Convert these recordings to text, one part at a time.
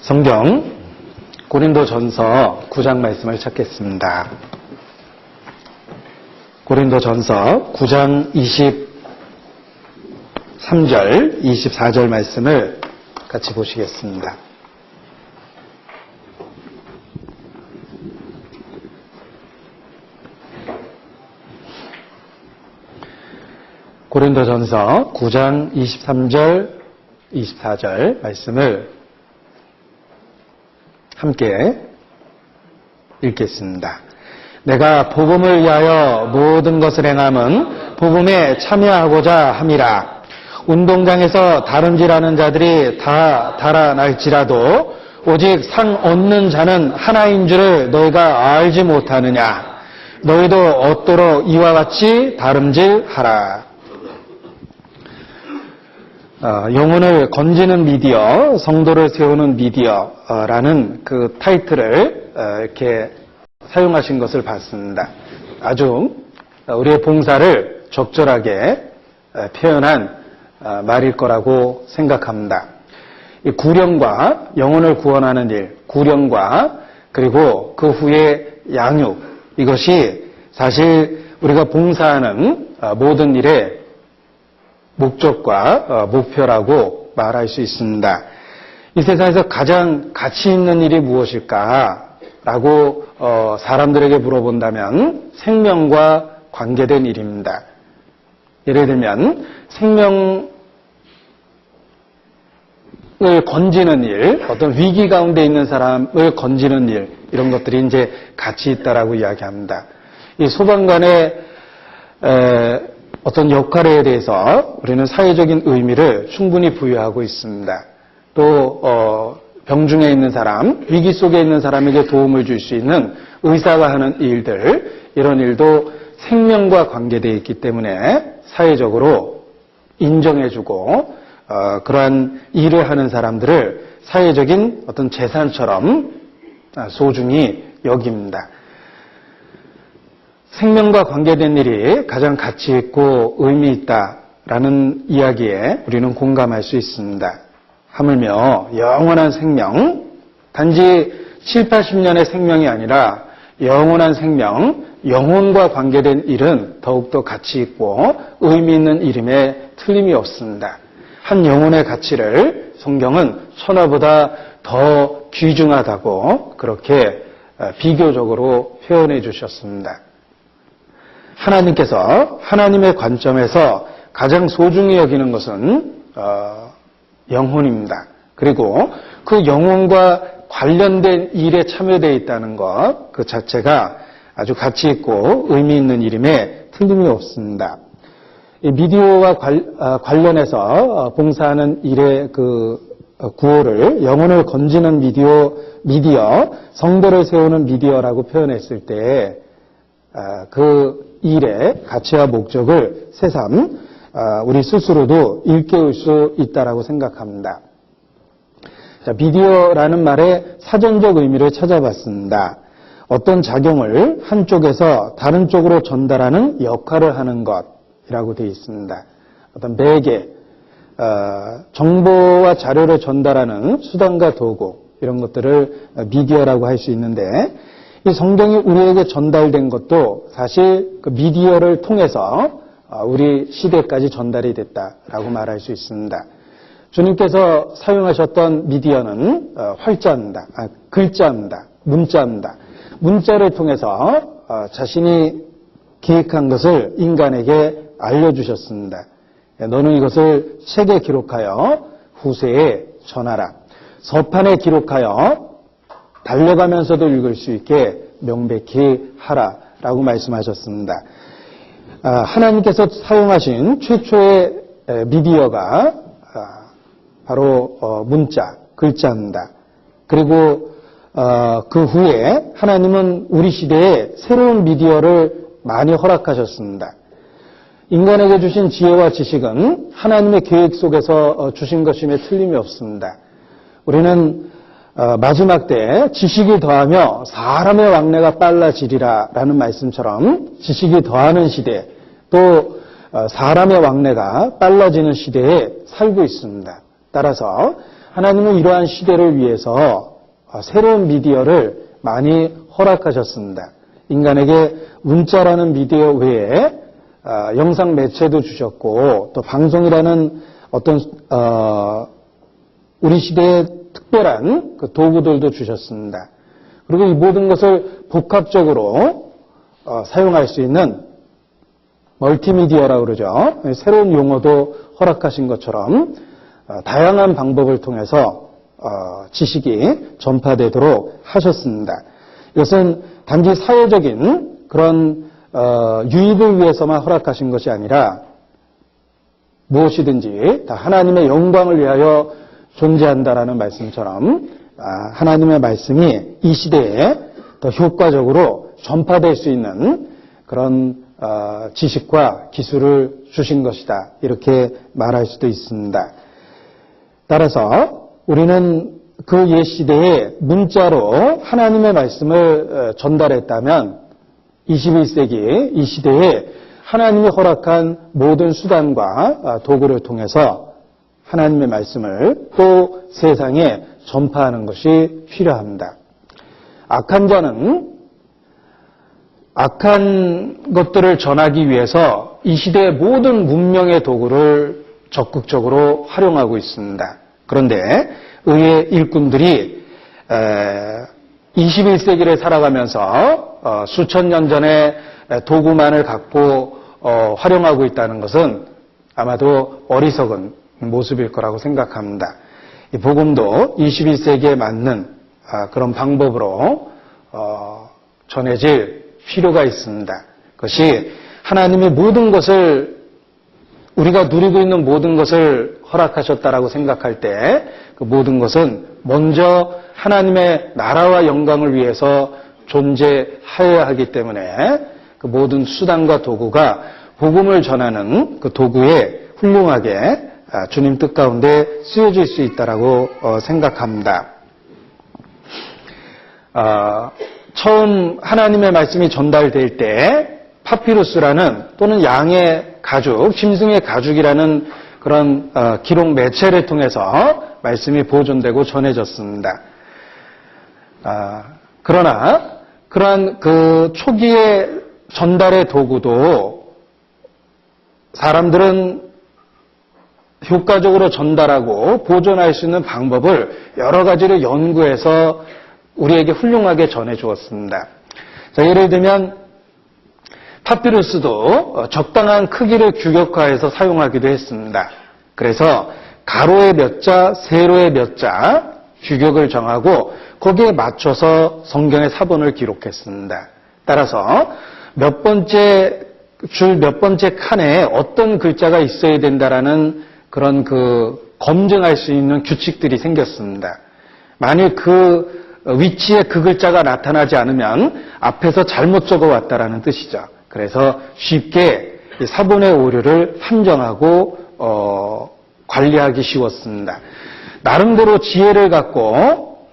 성경 고린도전서 9장 말씀을 찾겠습니다. 고린도전서 9장 23절, 24절 말씀을 같이 보시겠습니다. 고린도전서 9장 23절, 24절 말씀을 함께 읽겠습니다. 내가 복음을 위하여 모든 것을 행함은 복음에 참여하고자 함이라. 운동장에서 다름질하는 자들이 다 달아날지라도 오직 상 얻는 자는 하나인 줄을 너희가 알지 못하느냐. 너희도 얻도록 이와 같이 다름질하라. 영혼을 건지는 미디어, 성도를 세우는 미디어라는 그 타이틀을 이렇게 사용하신 것을 봤습니다. 아주 우리의 봉사를 적절하게 표현한 말일 거라고 생각합니다. 이 구령과 영혼을 구원하는 일, 구령과 그리고 그 후에 양육, 이것이 사실 우리가 봉사하는 모든 일의 목적과 목표라고 말할 수 있습니다. 이 세상에서 가장 가치 있는 일이 무엇일까라고 사람들에게 물어본다면 생명과 관계된 일입니다. 예를 들면 생명을 건지는 일, 어떤 위기 가운데 있는 사람을 건지는 일, 이런 것들이 이제 가치 있다라고 이야기합니다. 이 소방관의 어떤 역할에 대해서 우리는 사회적인 의미를 충분히 부여하고 있습니다. 또 병중에 있는 사람, 위기 속에 있는 사람에게 도움을 줄 수 있는 의사가 하는 일들, 이런 일도 생명과 관계되어 있기 때문에 사회적으로 인정해주고 그러한 일을 하는 사람들을 사회적인 어떤 재산처럼 소중히 여깁니다. 생명과 관계된 일이 가장 가치 있고 의미 있다라는 이야기에 우리는 공감할 수 있습니다. 하물며 영원한 생명, 단지 7, 80년의 생명이 아니라 영원한 생명, 영혼과 관계된 일은 더욱더 가치 있고 의미 있는 일임에 틀림이 없습니다. 한 영혼의 가치를 성경은 천하보다 더 귀중하다고 그렇게 비교적으로 표현해 주셨습니다. 하나님께서 하나님의 관점에서 가장 소중히 여기는 것은 영혼입니다. 그리고 그 영혼과 관련된 일에 참여되어 있다는 것, 그 자체가 아주 가치 있고 의미 있는 일임에 틀림이 없습니다. 이 미디어와 관련해서 봉사하는 일의 그 구호를 영혼을 건지는 미디어, 성도를 세우는 미디어라고 표현했을 때 그 일의 가치와 목적을 새삼 우리 스스로도 일깨울 수 있다라고 생각합니다. 자, 미디어라는 말의 사전적 의미를 찾아봤습니다. 어떤 작용을 한쪽에서 다른 쪽으로 전달하는 역할을 하는 것이라고 되어 있습니다. 어떤 매개, 정보와 자료를 전달하는 수단과 도구, 이런 것들을 미디어라고 할 수 있는데, 이 성경이 우리에게 전달된 것도 사실 그 미디어를 통해서 우리 시대까지 전달이 됐다라고 말할 수 있습니다. 주님께서 사용하셨던 미디어는 활자입니다. 글자입니다. 문자입니다. 문자를 통해서 자신이 기획한 것을 인간에게 알려주셨습니다. 너는 이것을 책에 기록하여 후세에 전하라. 서판에 기록하여 달려가면서도 읽을 수 있게 명백히 하라라고 말씀하셨습니다. 하나님께서 사용하신 최초의 미디어가 바로 문자, 글자입니다. 그리고 그 후에 하나님은 우리 시대에 새로운 미디어를 많이 허락하셨습니다. 인간에게 주신 지혜와 지식은 하나님의 계획 속에서 주신 것임에 틀림이 없습니다. 우리는 마지막 때 지식이 더하며 사람의 왕래가 빨라지리라 라는 말씀처럼 지식이 더하는 시대, 또 사람의 왕래가 빨라지는 시대에 살고 있습니다. 따라서 하나님은 이러한 시대를 위해서 새로운 미디어를 많이 허락하셨습니다. 인간에게 문자라는 미디어 외에 영상 매체도 주셨고 또 방송이라는 어떤 우리 시대의 특별한 그 도구들도 주셨습니다. 그리고 이 모든 것을 복합적으로 사용할 수 있는 멀티미디어라고 그러죠. 새로운 용어도 허락하신 것처럼 다양한 방법을 통해서 지식이 전파되도록 하셨습니다. 이것은 단지 사회적인 그런 유익을 위해서만 허락하신 것이 아니라 무엇이든지 다 하나님의 영광을 위하여 존재한다라는 말씀처럼 하나님의 말씀이 이 시대에 더 효과적으로 전파될 수 있는 그런 지식과 기술을 주신 것이다. 이렇게 말할 수도 있습니다. 따라서 우리는 그 옛 시대에 문자로 하나님의 말씀을 전달했다면 21세기 이 시대에 하나님이 허락한 모든 수단과 도구를 통해서 하나님의 말씀을 또 세상에 전파하는 것이 필요합니다. 악한 자는 악한 것들을 전하기 위해서 이 시대의 모든 문명의 도구를 적극적으로 활용하고 있습니다. 그런데 의의 일꾼들이 21세기를 살아가면서 수천 년 전에 도구만을 갖고 활용하고 있다는 것은 아마도 어리석은 모습일 거라고 생각합니다. 이 복음도 21세기에 맞는 그런 방법으로 전해질 필요가 있습니다. 그것이 하나님의 모든 것을 우리가 누리고 있는 모든 것을 허락하셨다라고 생각할 때 그 모든 것은 먼저 하나님의 나라와 영광을 위해서 존재하여야 하기 때문에 그 모든 수단과 도구가 복음을 전하는 그 도구에 훌륭하게 주님 뜻 가운데 쓰여질 수 있다라고 생각합니다. 처음 하나님의 말씀이 전달될 때 파피루스라는 또는 양의 가죽, 짐승의 가죽이라는 그런 기록 매체를 통해서 말씀이 보존되고 전해졌습니다. 그러나 그러한 그 초기의 전달의 도구도 사람들은 효과적으로 전달하고 보존할 수 있는 방법을 여러 가지를 연구해서 우리에게 훌륭하게 전해주었습니다. 자, 예를 들면 파피루스도 적당한 크기를 규격화해서 사용하기도 했습니다. 그래서 가로의 몇 자, 세로의 몇 자 규격을 정하고 거기에 맞춰서 성경의 사본을 기록했습니다. 따라서 몇 번째 줄 몇 번째 칸에 어떤 글자가 있어야 된다라는 그런 그 검증할 수 있는 규칙들이 생겼습니다. 만일 그 위치에 그 글자가 나타나지 않으면 앞에서 잘못 적어왔다라는 뜻이죠. 그래서 쉽게 사본의 오류를 판정하고 관리하기 쉬웠습니다. 나름대로 지혜를 갖고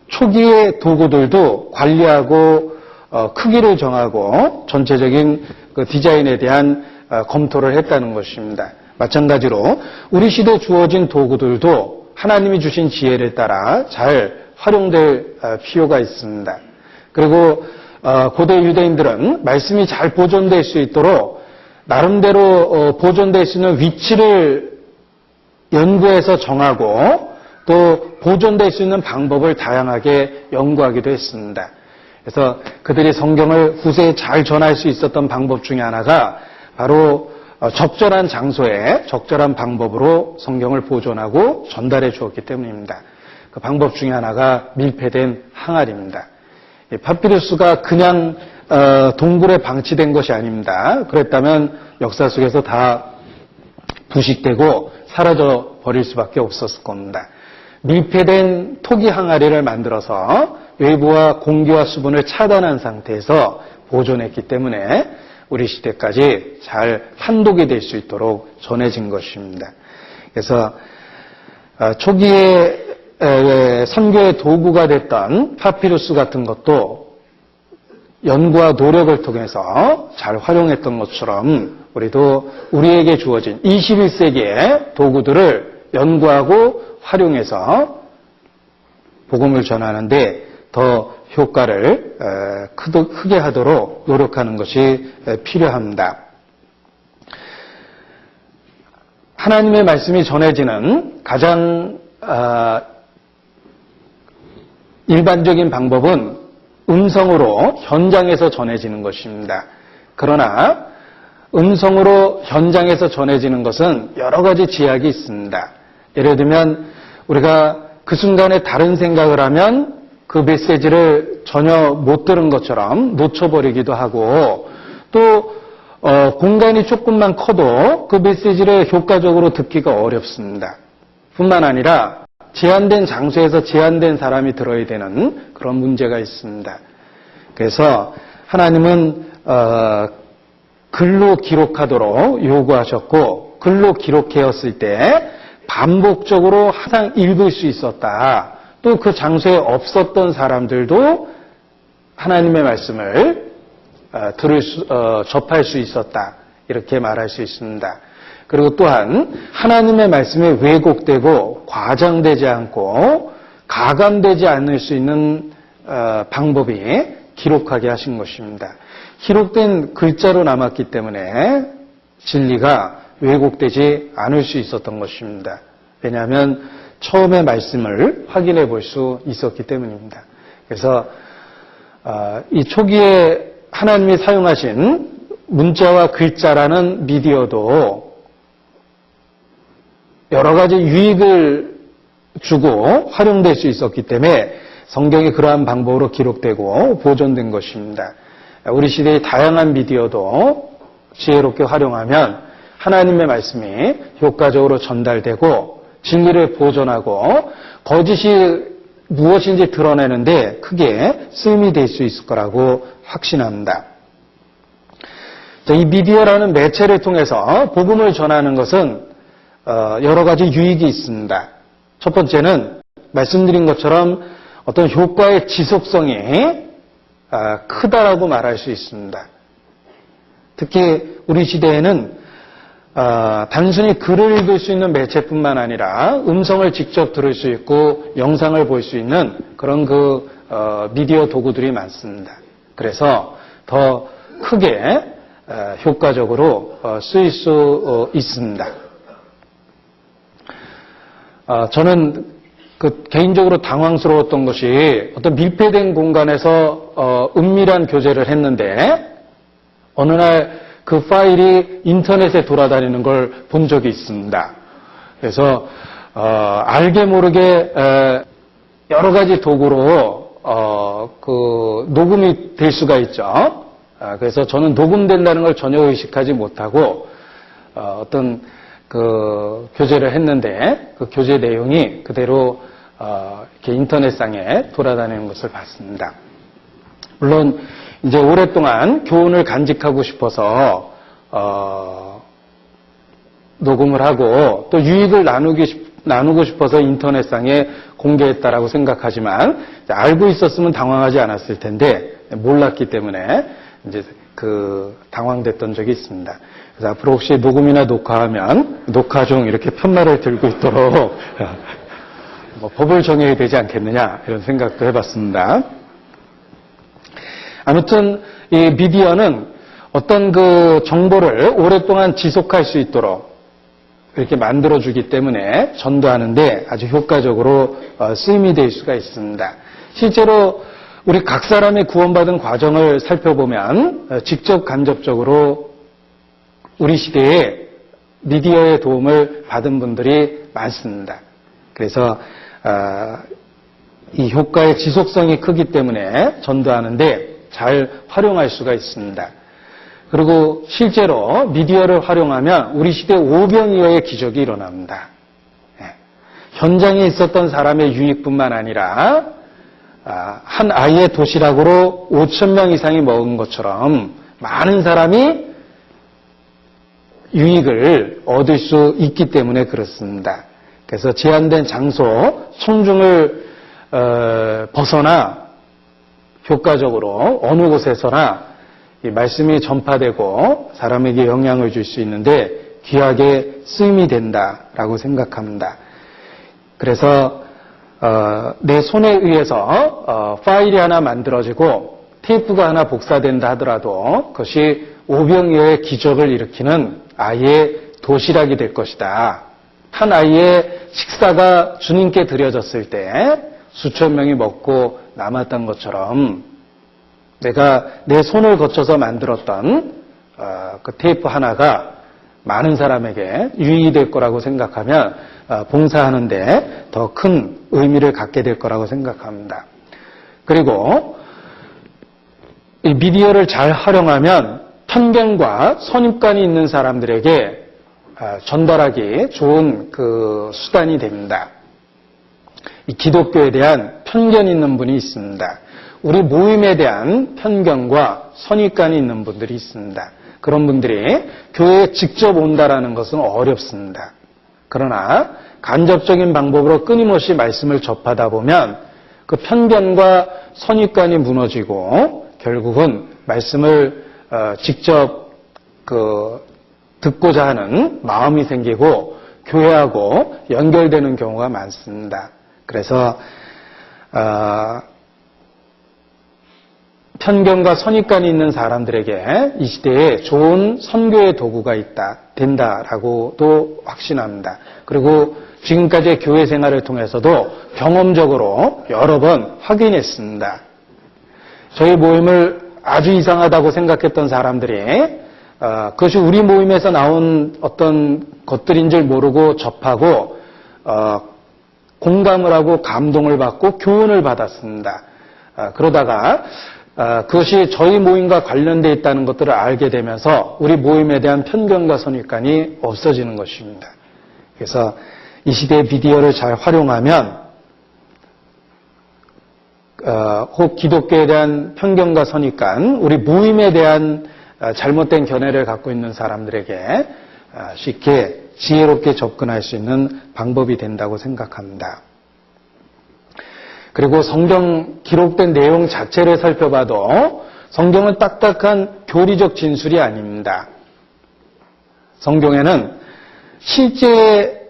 초기의 도구들도 관리하고 크기를 정하고 전체적인 그 디자인에 대한 검토를 했다는 것입니다. 마찬가지로 우리 시대에 주어진 도구들도 하나님이 주신 지혜를 따라 잘 활용될 필요가 있습니다. 그리고 고대 유대인들은 말씀이 잘 보존될 수 있도록 나름대로 보존될 수 있는 위치를 연구해서 정하고 또 보존될 수 있는 방법을 다양하게 연구하기도 했습니다. 그래서 그들이 성경을 후세에 잘 전할 수 있었던 방법 중에 하나가 바로 적절한 장소에 적절한 방법으로 성경을 보존하고 전달해 주었기 때문입니다. 그 방법 중에 하나가 밀폐된 항아리입니다. 파피루스가 그냥 동굴에 방치된 것이 아닙니다. 그랬다면 역사 속에서 다 부식되고 사라져 버릴 수밖에 없었을 겁니다. 밀폐된 토기 항아리를 만들어서 외부와 공기와 수분을 차단한 상태에서 보존했기 때문에 우리 시대까지 잘 한독이 될 수 있도록 전해진 것입니다. 그래서 초기에 선교의 도구가 됐던 파피루스 같은 것도 연구와 노력을 통해서 잘 활용했던 것처럼 우리도 우리에게 주어진 21세기의 도구들을 연구하고 활용해서 복음을 전하는데 더 효과를 크게 하도록 노력하는 것이 필요합니다. 하나님의 말씀이 전해지는 가장 일반적인 방법은 음성으로 현장에서 전해지는 것입니다. 그러나 음성으로 현장에서 전해지는 것은 여러 가지 제약이 있습니다. 예를 들면 우리가 그 순간에 다른 생각을 하면 그 메시지를 전혀 못 들은 것처럼 놓쳐버리기도 하고 또 공간이 조금만 커도 그 메시지를 효과적으로 듣기가 어렵습니다. 뿐만 아니라 제한된 장소에서 제한된 사람이 들어야 되는 그런 문제가 있습니다. 그래서 하나님은 글로 기록하도록 요구하셨고 글로 기록되었을 때 반복적으로 항상 읽을 수 있었다. 또 그 장소에 없었던 사람들도 하나님의 말씀을 접할 수 있었다. 이렇게 말할 수 있습니다. 그리고 또한 하나님의 말씀이 왜곡되고 과장되지 않고 가감되지 않을 수 있는 방법이 기록하게 하신 것입니다. 기록된 글자로 남았기 때문에 진리가 왜곡되지 않을 수 있었던 것입니다. 왜냐하면 처음의 말씀을 확인해 볼 수 있었기 때문입니다. 그래서 이 초기에 하나님이 사용하신 문자와 글자라는 미디어도 여러 가지 유익을 주고 활용될 수 있었기 때문에 성경이 그러한 방법으로 기록되고 보존된 것입니다. 우리 시대의 다양한 미디어도 지혜롭게 활용하면 하나님의 말씀이 효과적으로 전달되고 진리를 보존하고 거짓이 무엇인지 드러내는데 크게 쓰임이 될 수 있을 거라고 확신합니다. 이 미디어라는 매체를 통해서 복음을 전하는 것은 여러 가지 유익이 있습니다. 첫 번째는 말씀드린 것처럼 어떤 효과의 지속성이 크다라고 말할 수 있습니다. 특히 우리 시대에는 단순히 글을 읽을 수 있는 매체뿐만 아니라 음성을 직접 들을 수 있고 영상을 볼 수 있는 그런 미디어 도구들이 많습니다. 그래서 더 크게 효과적으로 쓰일 수 있습니다. 저는 개인적으로 당황스러웠던 것이 어떤 밀폐된 공간에서 은밀한 교제를 했는데 어느 날 그 파일이 인터넷에 돌아다니는 걸 본 적이 있습니다. 그래서 알게 모르게 여러 가지 도구로 녹음이 될 수가 있죠. 그래서 저는 녹음된다는 걸 전혀 의식하지 못하고 어떤 교제를 했는데 그 교제 내용이 그대로 이렇게 인터넷상에 돌아다니는 것을 봤습니다. 물론 이제 오랫동안 교훈을 간직하고 싶어서 녹음을 하고 또 유익을 나누고 싶어서 인터넷상에 공개했다라고 생각하지만 알고 있었으면 당황하지 않았을 텐데 몰랐기 때문에 이제 당황됐던 적이 있습니다. 그래서 앞으로 혹시 녹음이나 녹화하면 녹화 중 이렇게 편말을 들고 있도록 법을 정해야 되지 않겠느냐 이런 생각도 해봤습니다. 아무튼 이 미디어는 어떤 정보를 오랫동안 지속할 수 있도록 이렇게 만들어주기 때문에 전도하는데 아주 효과적으로 쓰임이 될 수가 있습니다. 실제로 우리 각 사람이 구원받은 과정을 살펴보면 직접 간접적으로 우리 시대에 미디어의 도움을 받은 분들이 많습니다. 그래서 이 효과의 지속성이 크기 때문에 전도하는데 잘 활용할 수가 있습니다. 그리고 실제로 미디어를 활용하면 우리 시대 오병이어의 기적이 일어납니다. 현장에 있었던 사람의 유익뿐만 아니라 한 아이의 도시락으로 5,000명 이상이 먹은 것처럼 많은 사람이 유익을 얻을 수 있기 때문에 그렇습니다. 그래서 제한된 장소, 청중을 벗어나 효과적으로 어느 곳에서나 이 말씀이 전파되고 사람에게 영향을 줄 수 있는데 귀하게 쓰임이 된다라고 생각합니다. 그래서 내 손에 의해서 파일이 하나 만들어지고 테이프가 하나 복사된다 하더라도 그것이 오병이어의 기적을 일으키는 아이의 도시락이 될 것이다. 한 아이의 식사가 주님께 드려졌을 때 수천 명이 먹고 남았던 것처럼 내가 내 손을 거쳐서 만들었던 그 테이프 하나가 많은 사람에게 유익이 될 거라고 생각하면 봉사하는데 더 큰 의미를 갖게 될 거라고 생각합니다. 그리고 이 미디어를 잘 활용하면 편견과 선입관이 있는 사람들에게 전달하기 좋은 그 수단이 됩니다. 이 기독교에 대한 편견이 있는 분이 있습니다. 우리 모임에 대한 편견과 선입관이 있는 분들이 있습니다. 그런 분들이 교회에 직접 온다라는 것은 어렵습니다. 그러나 간접적인 방법으로 끊임없이 말씀을 접하다 보면 그 편견과 선입관이 무너지고 결국은 말씀을 직접 듣고자 하는 마음이 생기고 교회하고 연결되는 경우가 많습니다. 그래서 편견과 선입관이 있는 사람들에게 이 시대에 좋은 선교의 도구가 된다라고도 확신합니다. 그리고 지금까지의 교회 생활을 통해서도 경험적으로 여러 번 확인했습니다. 저희 모임을 아주 이상하다고 생각했던 사람들이 그것이 우리 모임에서 나온 어떤 것들인 줄 모르고 접하고 공감을 하고 감동을 받고 교훈을 받았습니다. 그러다가 그것이 저희 모임과 관련되어 있다는 것들을 알게 되면서 우리 모임에 대한 편견과 선입관이 없어지는 것입니다. 그래서 이 시대의 미디어를 잘 활용하면 혹 기독교에 대한 편견과 선입관, 우리 모임에 대한 잘못된 견해를 갖고 있는 사람들에게 쉽게 지혜롭게 접근할 수 있는 방법이 된다고 생각합니다. 그리고 성경 기록된 내용 자체를 살펴봐도 성경은 딱딱한 교리적 진술이 아닙니다. 성경에는 실제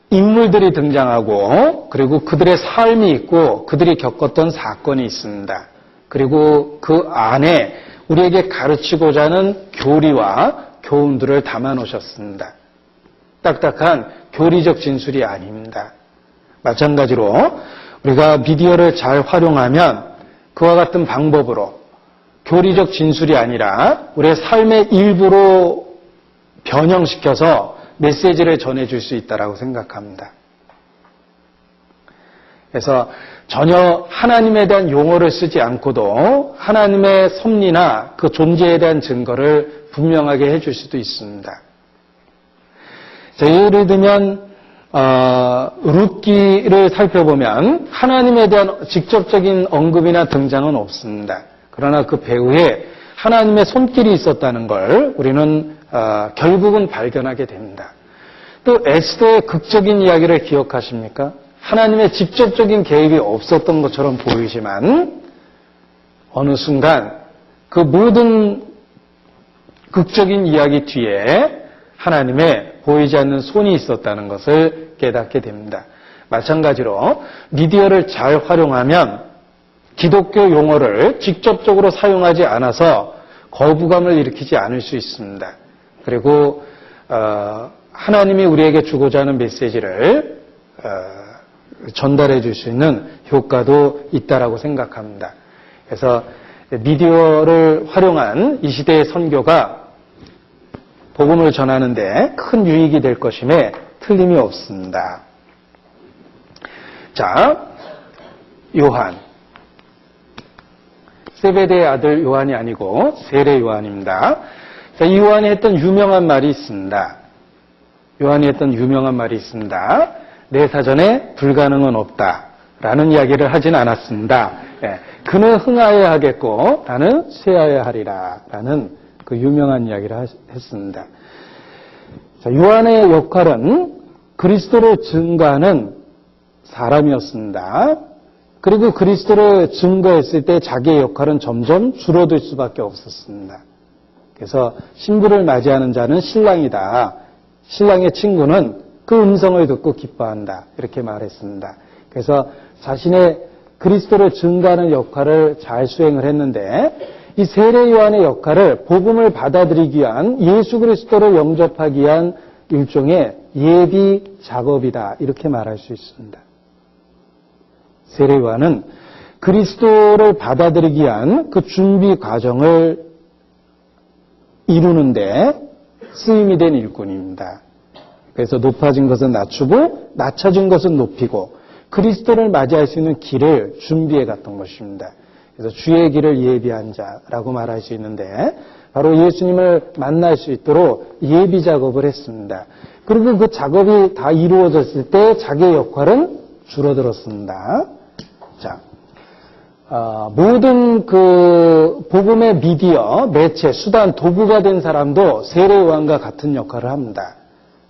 인물들이 등장하고 그리고 그들의 삶이 있고 그들이 겪었던 사건이 있습니다. 그리고 그 안에 우리에게 가르치고자 하는 교리와 교훈들을 담아 놓으셨습니다. 딱딱한 교리적 진술이 아닙니다. 마찬가지로 우리가 미디어를 잘 활용하면 그와 같은 방법으로 교리적 진술이 아니라 우리의 삶의 일부로 변형시켜서 메시지를 전해줄 수 있다고 생각합니다. 그래서 전혀 하나님에 대한 용어를 쓰지 않고도 하나님의 섭리나 그 존재에 대한 증거를 분명하게 해줄 수도 있습니다. 자, 예를 들면 룻기를 살펴보면 하나님에 대한 직접적인 언급이나 등장은 없습니다. 그러나 그 배후에 하나님의 손길이 있었다는 걸 우리는 결국은 발견하게 됩니다. 또 에스더의 극적인 이야기를 기억하십니까? 하나님의 직접적인 개입이 없었던 것처럼 보이지만 어느 순간 그 모든 극적인 이야기 뒤에 하나님의 보이지 않는 손이 있었다는 것을 깨닫게 됩니다. 마찬가지로 미디어를 잘 활용하면 기독교 용어를 직접적으로 사용하지 않아서 거부감을 일으키지 않을 수 있습니다. 그리고 하나님이 우리에게 주고자 하는 메시지를 전달해 줄 수 있는 효과도 있다라고 생각합니다. 그래서 미디어를 활용한 이 시대의 선교가 복음을 전하는데 큰 유익이 될 것임에 틀림이 없습니다. 자, 요한. 세베대의 아들 요한이 아니고 세례 요한입니다. 자, 이 요한이 했던 유명한 말이 있습니다. 요한이 했던 유명한 말이 있습니다. 내 사전에 불가능은 없다. 라는 이야기를 하진 않았습니다. 그는 흥하여야 하겠고 나는 쇠하여야 하리라. 라는 그 유명한 이야기를 했습니다. 자, 요한의 역할은 그리스도를 증거하는 사람이었습니다. 그리고 그리스도를 증거했을 때 자기의 역할은 점점 줄어들 수밖에 없었습니다. 그래서 신부를 맞이하는 자는 신랑이다. 신랑의 친구는 그 음성을 듣고 기뻐한다. 이렇게 말했습니다. 그래서 자신의 그리스도를 증거하는 역할을 잘 수행을 했는데 이 세례 요한의 역할을 복음을 받아들이기 위한 예수 그리스도를 영접하기 위한 일종의 예비 작업이다. 이렇게 말할 수 있습니다. 세례 요한은 그리스도를 받아들이기 위한 그 준비 과정을 이루는데 쓰임이 된 일꾼입니다. 그래서 높아진 것은 낮추고 낮춰진 것은 높이고 그리스도를 맞이할 수 있는 길을 준비해 갔던 것입니다. 그래서 주의 길을 예비한 자라고 말할 수 있는데 바로 예수님을 만날 수 있도록 예비 작업을 했습니다. 그리고 그 작업이 다 이루어졌을 때 자기의 역할은 줄어들었습니다. 자, 모든 그 복음의 미디어, 매체, 수단, 도구가 된 사람도 세례 요한과 같은 역할을 합니다.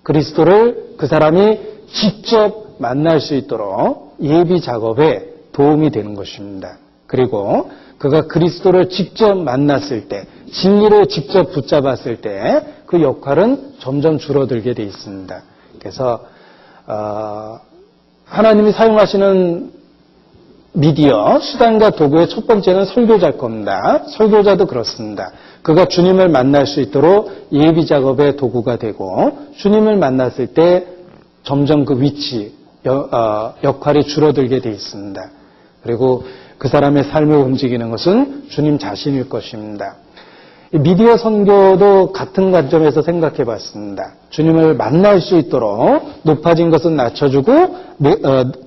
그리스도를 그 사람이 직접 만날 수 있도록 예비 작업에 도움이 되는 것입니다. 그리고 그가 그리스도를 직접 만났을 때, 진리를 직접 붙잡았을 때 그 역할은 점점 줄어들게 돼 있습니다. 그래서 하나님이 사용하시는 미디어, 수단과 도구의 첫 번째는 설교자일 겁니다. 설교자도 그렇습니다. 그가 주님을 만날 수 있도록 예비 작업의 도구가 되고 주님을 만났을 때 점점 그 위치, 역할이 줄어들게 돼 있습니다. 그리고 그 사람의 삶을 움직이는 것은 주님 자신일 것입니다. 미디어 선교도 같은 관점에서 생각해 봤습니다. 주님을 만날 수 있도록 높아진 것은 낮춰주고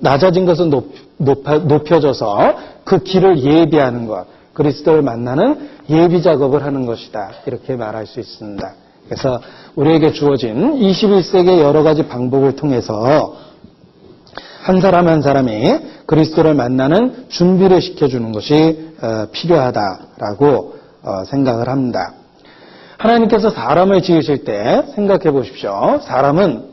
낮아진 것은 높여줘서 그 길을 예비하는 것, 그리스도를 만나는 예비 작업을 하는 것이다. 이렇게 말할 수 있습니다. 그래서 우리에게 주어진 21세기의 여러 가지 방법을 통해서 한 사람 한 사람이 그리스도를 만나는 준비를 시켜주는 것이 필요하다라고 생각을 합니다. 하나님께서 사람을 지으실 때 생각해 보십시오. 사람은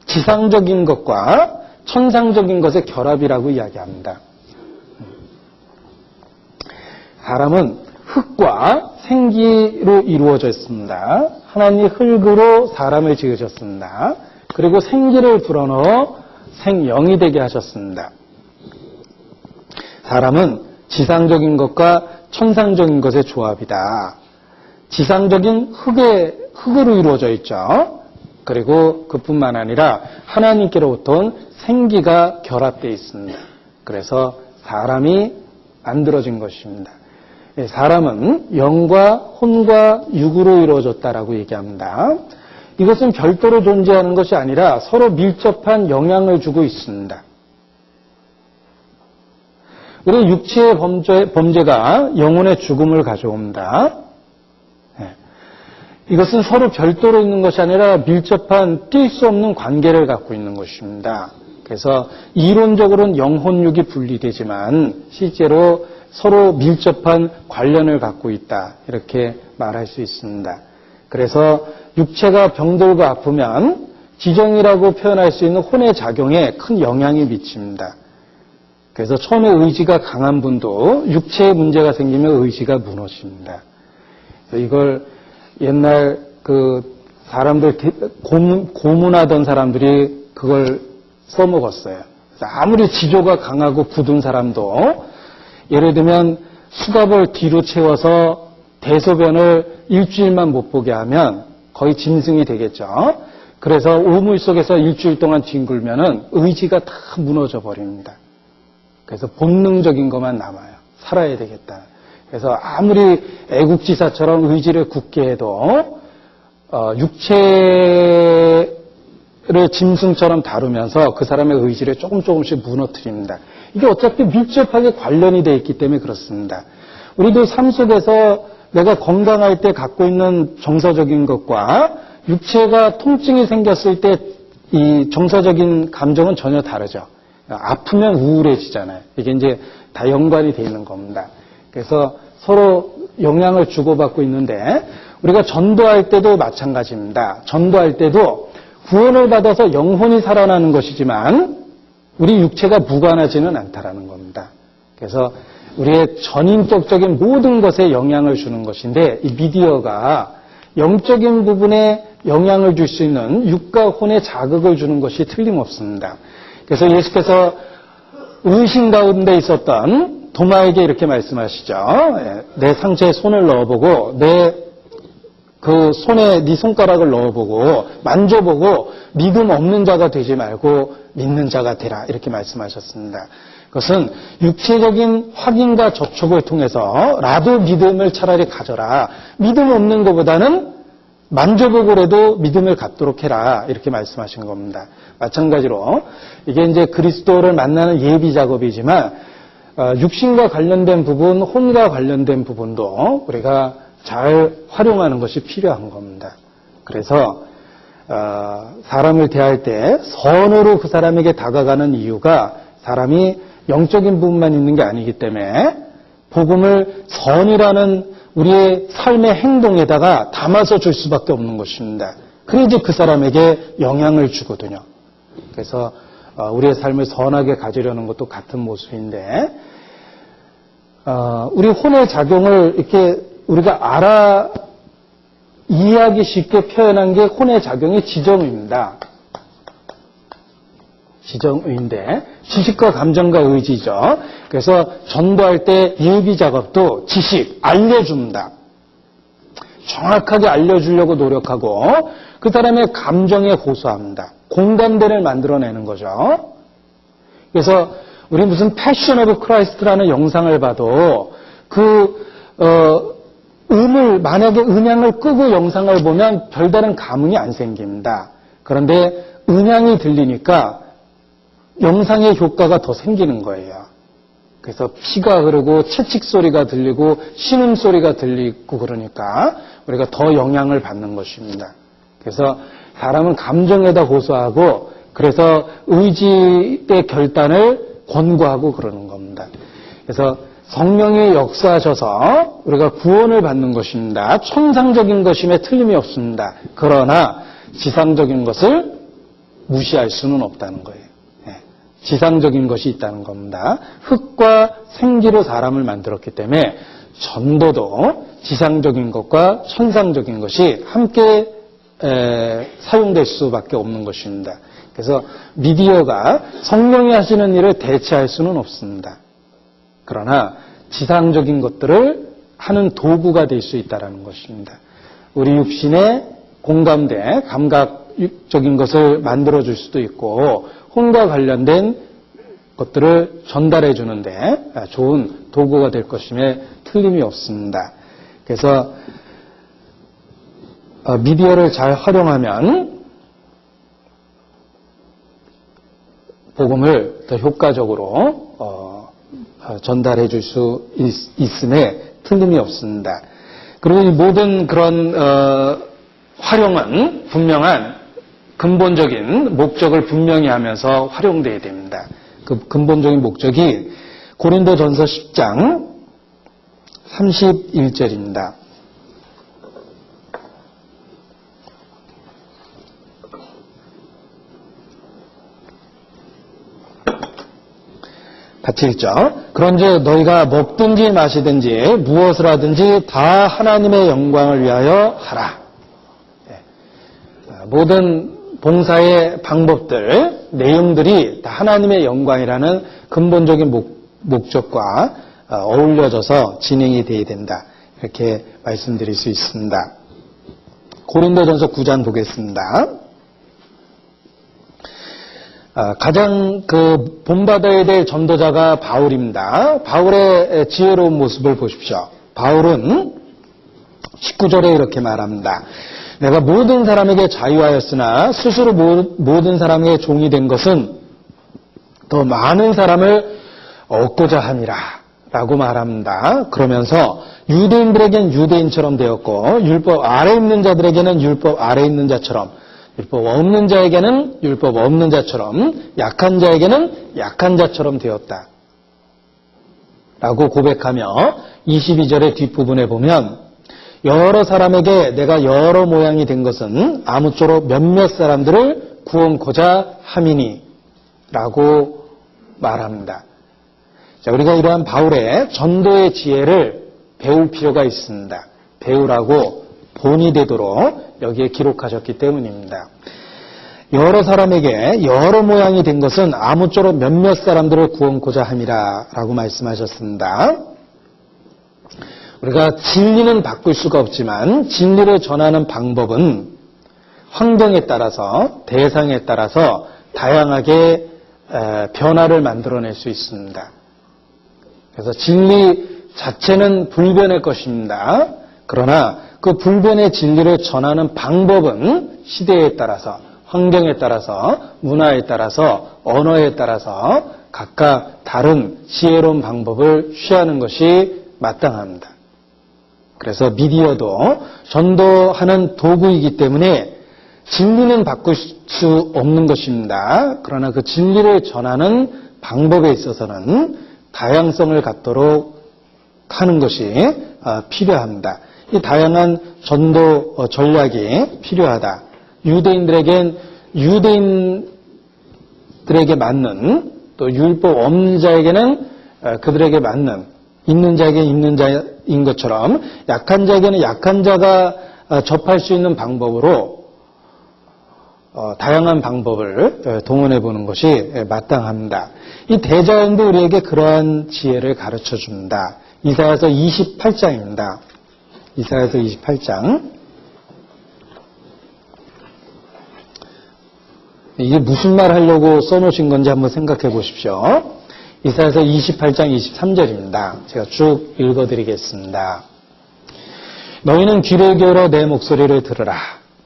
지상적인 것과 천상적인 것의 결합이라고 이야기합니다. 사람은 흙과 생기로 이루어져 있습니다. 하나님이 흙으로 사람을 지으셨습니다. 그리고 생기를 불어넣어 생영이 되게 하셨습니다. 사람은 지상적인 것과 천상적인 것의 조합이다. 지상적인 흙으로 이루어져 있죠. 그리고 그뿐만 아니라 하나님께로부터 온 생기가 결합되어 있습니다. 그래서 사람이 만들어진 것입니다. 사람은 영과 혼과 육으로 이루어졌다라고 얘기합니다. 이것은 별도로 존재하는 것이 아니라 서로 밀접한 영향을 주고 있습니다. 우리 육체의 범죄가 영혼의 죽음을 가져옵니다. 이것은 서로 별도로 있는 것이 아니라 밀접한 뗄 수 없는 관계를 갖고 있는 것입니다. 그래서 이론적으로는 영혼육이 분리되지만 실제로 서로 밀접한 관련을 갖고 있다. 이렇게 말할 수 있습니다. 그래서 육체가 병들고 아프면 지정이라고 표현할 수 있는 혼의 작용에 큰 영향이 미칩니다. 그래서 처음에 의지가 강한 분도 육체에 문제가 생기면 의지가 무너집니다. 이걸 옛날 그 사람들 고문하던 사람들이 그걸 써먹었어요. 아무리 지조가 강하고 굳은 사람도 예를 들면 수갑을 뒤로 채워서 대소변을 일주일만 못 보게 하면 거의 짐승이 되겠죠. 그래서 우물 속에서 일주일 동안 뒹굴면은 의지가 다 무너져 버립니다. 그래서 본능적인 것만 남아요. 살아야 되겠다. 그래서 아무리 애국지사처럼 의지를 굳게 해도 육체를 짐승처럼 다루면서 그 사람의 의지를 조금씩 무너뜨립니다. 이게 어차피 밀접하게 관련이 되어 있기 때문에 그렇습니다. 우리도 삶 속에서 내가 건강할 때 갖고 있는 정서적인 것과 육체가 통증이 생겼을 때 이 정서적인 감정은 전혀 다르죠. 아프면 우울해지잖아요. 이게 이제 다 연관이 되어 있는 겁니다. 그래서 서로 영향을 주고받고 있는데 우리가 전도할 때도 마찬가지입니다. 전도할 때도 구원을 받아서 영혼이 살아나는 것이지만 우리 육체가 무관하지는 않다라는 겁니다. 그래서 우리의 전인격적인 모든 것에 영향을 주는 것인데 이 미디어가 영적인 부분에 영향을 줄 수 있는 육과 혼의 자극을 주는 것이 틀림없습니다. 그래서 예수께서 의심 가운데 있었던 도마에게 이렇게 말씀하시죠. 내 상처에 손을 넣어보고 내 그 손에 네 손가락을 넣어보고 만져보고 믿음 없는 자가 되지 말고 믿는 자가 되라 이렇게 말씀하셨습니다. 그것은 육체적인 확인과 접촉을 통해서라도 믿음을 차라리 가져라. 믿음 없는 것보다는 만져보고라도 믿음을 갖도록 해라 이렇게 말씀하신 겁니다. 마찬가지로 이게 이제 그리스도를 만나는 예비 작업이지만 육신과 관련된 부분, 혼과 관련된 부분도 우리가 잘 활용하는 것이 필요한 겁니다. 그래서 사람을 대할 때 선으로 그 사람에게 다가가는 이유가 사람이 영적인 부분만 있는 게 아니기 때문에 복음을 선이라는 우리의 삶의 행동에다가 담아서 줄 수밖에 없는 것입니다. 그래야지 그 사람에게 영향을 주거든요. 그래서 우리의 삶을 선하게 가지려는 것도 같은 모습인데 우리 혼의 작용을 이렇게 우리가 이해하기 쉽게 표현한 게 혼의 작용이 지정의입니다. 지정의인데 지식과 감정과 의지죠. 그래서 전도할 때 예비 작업도 지식, 알려줍니다. 정확하게 알려주려고 노력하고 그 사람의 감정에 호소합니다. 공감대를 만들어내는 거죠. 그래서 우리 무슨 패션 오브 크라이스트라는 영상을 봐도 만약에 음향을 끄고 영상을 보면 별다른 감흥이 안 생깁니다. 그런데 음향이 들리니까 영상의 효과가 더 생기는 거예요. 그래서 피가 흐르고 채찍 소리가 들리고 신음 소리가 들리고 그러니까 우리가 더 영향을 받는 것입니다. 그래서 사람은 감정에다 호소하고 그래서 의지의 결단을 권고하고 그러는 겁니다. 그래서 성령이 역사하셔서 우리가 구원을 받는 것입니다. 천상적인 것임에 틀림이 없습니다. 그러나 지상적인 것을 무시할 수는 없다는 거예요. 지상적인 것이 있다는 겁니다. 흙과 생기로 사람을 만들었기 때문에 전도도 지상적인 것과 천상적인 것이 함께 사용될 수밖에 없는 것입니다. 그래서 미디어가 성령이 하시는 일을 대체할 수는 없습니다. 그러나 지상적인 것들을 하는 도구가 될 수 있다는 것입니다. 우리 육신의 공감대, 감각적인 것을 만들어줄 수도 있고 혼과 관련된 것들을 전달해 주는데 좋은 도구가 될 것임에 틀림이 없습니다. 그래서 미디어를 잘 활용하면 복음을 더 효과적으로 전달해 줄 수 있음에 틀림이 없습니다. 그리고 이 모든 그런 활용은 분명한 근본적인 목적을 분명히 하면서 활용되어야 됩니다. 그 근본적인 목적이 고린도전서 10장 31절입니다. 같이 읽죠. 그런즉 너희가 먹든지 마시든지 무엇을 하든지 다 하나님의 영광을 위하여 하라. 모든 봉사의 방법들, 내용들이 다 하나님의 영광이라는 근본적인 목적과 어울려져서 진행이 되어야 된다. 이렇게 말씀드릴 수 있습니다. 고린도전서 9장 보겠습니다. 가장 본받아야 될 전도자가 바울입니다. 바울의 지혜로운 모습을 보십시오. 바울은 19절에 이렇게 말합니다. 내가 모든 사람에게 자유하였으나 스스로 모든 사람의 종이 된 것은 더 많은 사람을 얻고자 함이라 라고 말합니다. 그러면서 유대인들에게는 유대인처럼 되었고 율법 아래 있는 자들에게는 율법 아래 있는 자처럼 율법 없는 자에게는 율법 없는 자처럼 약한 자에게는 약한 자처럼 되었다 라고 고백하며 22절의 뒷부분에 보면 여러 사람에게 내가 여러 모양이 된 것은 아무쪼록 몇몇 사람들을 구원코자 함이니 라고 말합니다. 자, 우리가 이러한 바울의 전도의 지혜를 배울 필요가 있습니다. 배우라고 본이 되도록 여기에 기록하셨기 때문입니다. 여러 사람에게 여러 모양이 된 것은 아무쪼록 몇몇 사람들을 구원코자 함이라 라고 말씀하셨습니다. 우리가 진리는 바꿀 수가 없지만 진리를 전하는 방법은 환경에 따라서 대상에 따라서 다양하게 변화를 만들어낼 수 있습니다. 그래서 진리 자체는 불변의 것입니다. 그러나 그 불변의 진리를 전하는 방법은 시대에 따라서 환경에 따라서 문화에 따라서 언어에 따라서 각각 다른 지혜로운 방법을 취하는 것이 마땅합니다. 그래서 미디어도 전도하는 도구이기 때문에 진리는 바꿀 수 없는 것입니다. 그러나 그 진리를 전하는 방법에 있어서는 다양성을 갖도록 하는 것이 필요합니다. 이 다양한 전도 전략이 필요하다. 유대인들에게 맞는, 또 율법 없는 자에게는 그들에게 맞는, 있는 자에게 있는 자인 것처럼 약한 자에게는 약한 자가 접할 수 있는 방법으로 다양한 방법을 동원해 보는 것이 마땅합니다. 이 대자연도 우리에게 그러한 지혜를 가르쳐 줍니다. 이사야서 28장입니다. 이사야서 28장. 이게 무슨 말 하려고 써놓으신 건지 한번 생각해 보십시오. 이사야서 28장 23절입니다. 제가 쭉 읽어드리겠습니다. 너희는 귀를 기울여 내 목소리를 들으라.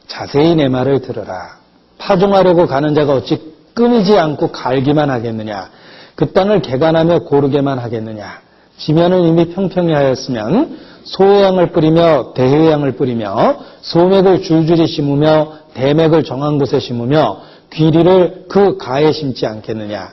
자세히 내 말을 들으라. 파종하려고 가는 자가 어찌 끊이지 않고 갈기만 하겠느냐. 그 땅을 개간하며 고르게만 하겠느냐. 지면을 이미 평평히 하였으면 소양을 뿌리며 대회양을 뿌리며 소맥을 줄줄이 심으며 대맥을 정한 곳에 심으며 귀리를 그 가에 심지 않겠느냐.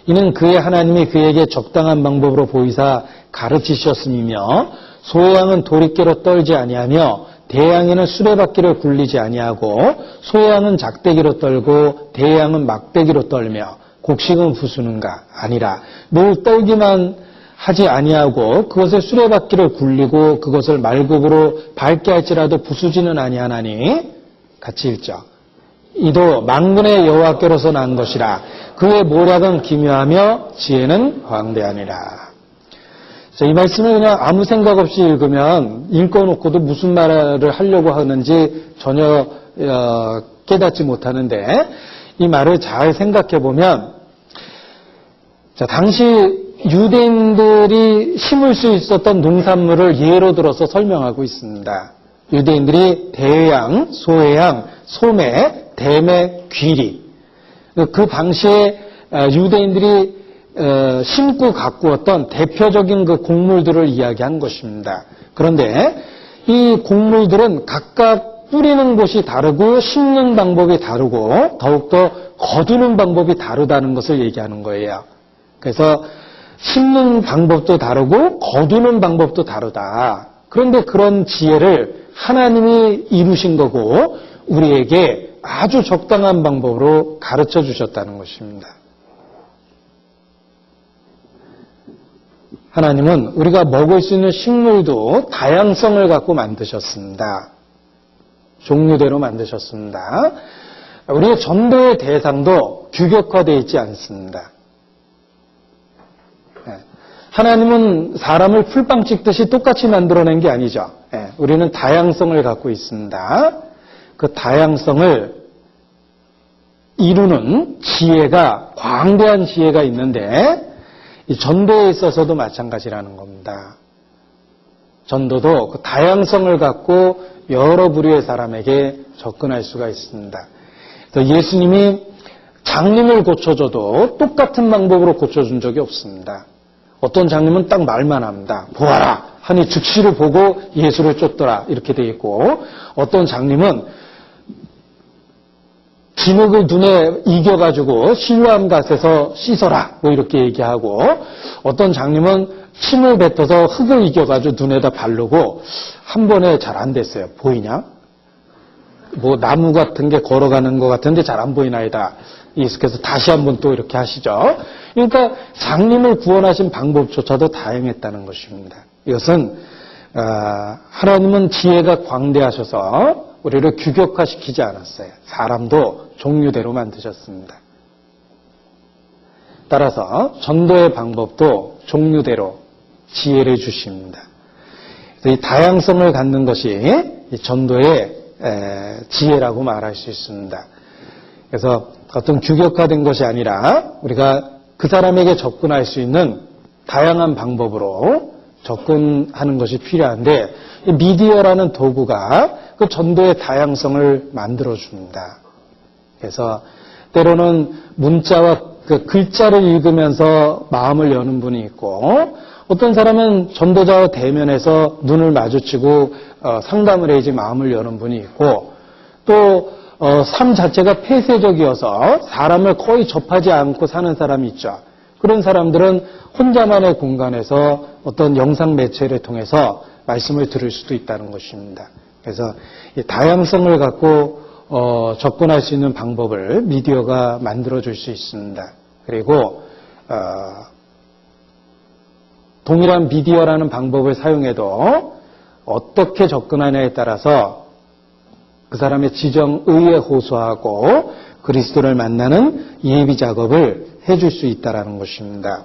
이는 그의 하나님이 그에게 적당한 방법으로 보이사 가르치셨음이며 소양은 도리깨로 떨지 아니하며 대양에는 수레바퀴를 굴리지 아니하고 소양은 작대기로 떨고 대양은 막대기로 떨며 곡식은 부수는가 아니라 늘 떨기만 하지 아니하고 그것을 수레바퀴를 굴리고 그것을 말곡으로 밟게 할지라도 부수지는 아니하나니 같이 읽죠. 이도 만군의 여호와께로서 난 것이라. 그의 모략은 기묘하며 지혜는 광대하니라. 자, 이 말씀을 그냥 아무 생각 없이 읽으면 읽어놓고도 무슨 말을 하려고 하는지 전혀 깨닫지 못하는데 이 말을 잘 생각해 보면 자, 당시 유대인들이 심을 수 있었던 농산물을 예로 들어서 설명하고 있습니다. 유대인들이 대양, 소해양, 소매, 대매, 귀리. 그 당시에 유대인들이 심고 가꾸었던 대표적인 그 곡물들을 이야기한 것입니다. 그런데 이 곡물들은 각각 뿌리는 곳이 다르고 심는 방법이 다르고 더욱더 거두는 방법이 다르다는 것을 얘기하는 거예요. 그래서 심는 방법도 다르고 거두는 방법도 다르다. 그런데 그런 지혜를 하나님이 이루신 거고 우리에게 아주 적당한 방법으로 가르쳐 주셨다는 것입니다. 하나님은 우리가 먹을 수 있는 식물도 다양성을 갖고 만드셨습니다. 종류대로 만드셨습니다. 우리의 전도의 대상도 규격화되어 있지 않습니다. 하나님은 사람을 풀빵 찍듯이 똑같이 만들어낸 게 아니죠. 우리는 다양성을 갖고 있습니다. 그 다양성을 이루는 지혜가, 광대한 지혜가 있는데 이 전도에 있어서도 마찬가지라는 겁니다. 전도도 그 다양성을 갖고 여러 부류의 사람에게 접근할 수가 있습니다. 그래서 예수님이 장님을 고쳐줘도 똑같은 방법으로 고쳐준 적이 없습니다. 어떤 장님은 딱 말만 합니다. 보아라 하니 즉시를 보고 예수를 쫓더라 이렇게 돼 있고 어떤 장님은 진흙을 눈에 이겨가지고 실로암 갓에서 씻어라 뭐 이렇게 얘기하고 어떤 장님은 침을 뱉어서 흙을 이겨가지고 눈에다 바르고 한 번에 잘 안 됐어요. 보이냐? 뭐 나무 같은 게 걸어가는 것 같은데 잘 안 보이나이다. 예수께서 다시 한번 또 이렇게 하시죠. 그러니까 장님을 구원하신 방법조차도 다양했다는 것입니다. 이것은 하나님은 지혜가 광대하셔서 우리를 규격화시키지 않았어요. 사람도 종류대로 만드셨습니다. 따라서 전도의 방법도 종류대로 지혜를 주십니다. 이 다양성을 갖는 것이 이 전도의 지혜라고 말할 수 있습니다. 그래서 어떤 규격화된 것이 아니라 우리가 그 사람에게 접근할 수 있는 다양한 방법으로 접근하는 것이 필요한데, 이 미디어라는 도구가 그 전도의 다양성을 만들어줍니다. 그래서 때로는 문자와 그 글자를 읽으면서 마음을 여는 분이 있고, 어떤 사람은 전도자와 대면해서 눈을 마주치고 상담을 해야지 마음을 여는 분이 있고, 또 삶 자체가 폐쇄적이어서 사람을 거의 접하지 않고 사는 사람이 있죠. 그런 사람들은 혼자만의 공간에서 어떤 영상 매체를 통해서 말씀을 들을 수도 있다는 것입니다. 그래서 이 다양성을 갖고 접근할 수 있는 방법을 미디어가 만들어줄 수 있습니다. 그리고 동일한 미디어라는 방법을 사용해도 어떻게 접근하냐에 따라서 그 사람의 지정의에 호소하고 그리스도를 만나는 예비 작업을 해줄 수 있다는 것입니다.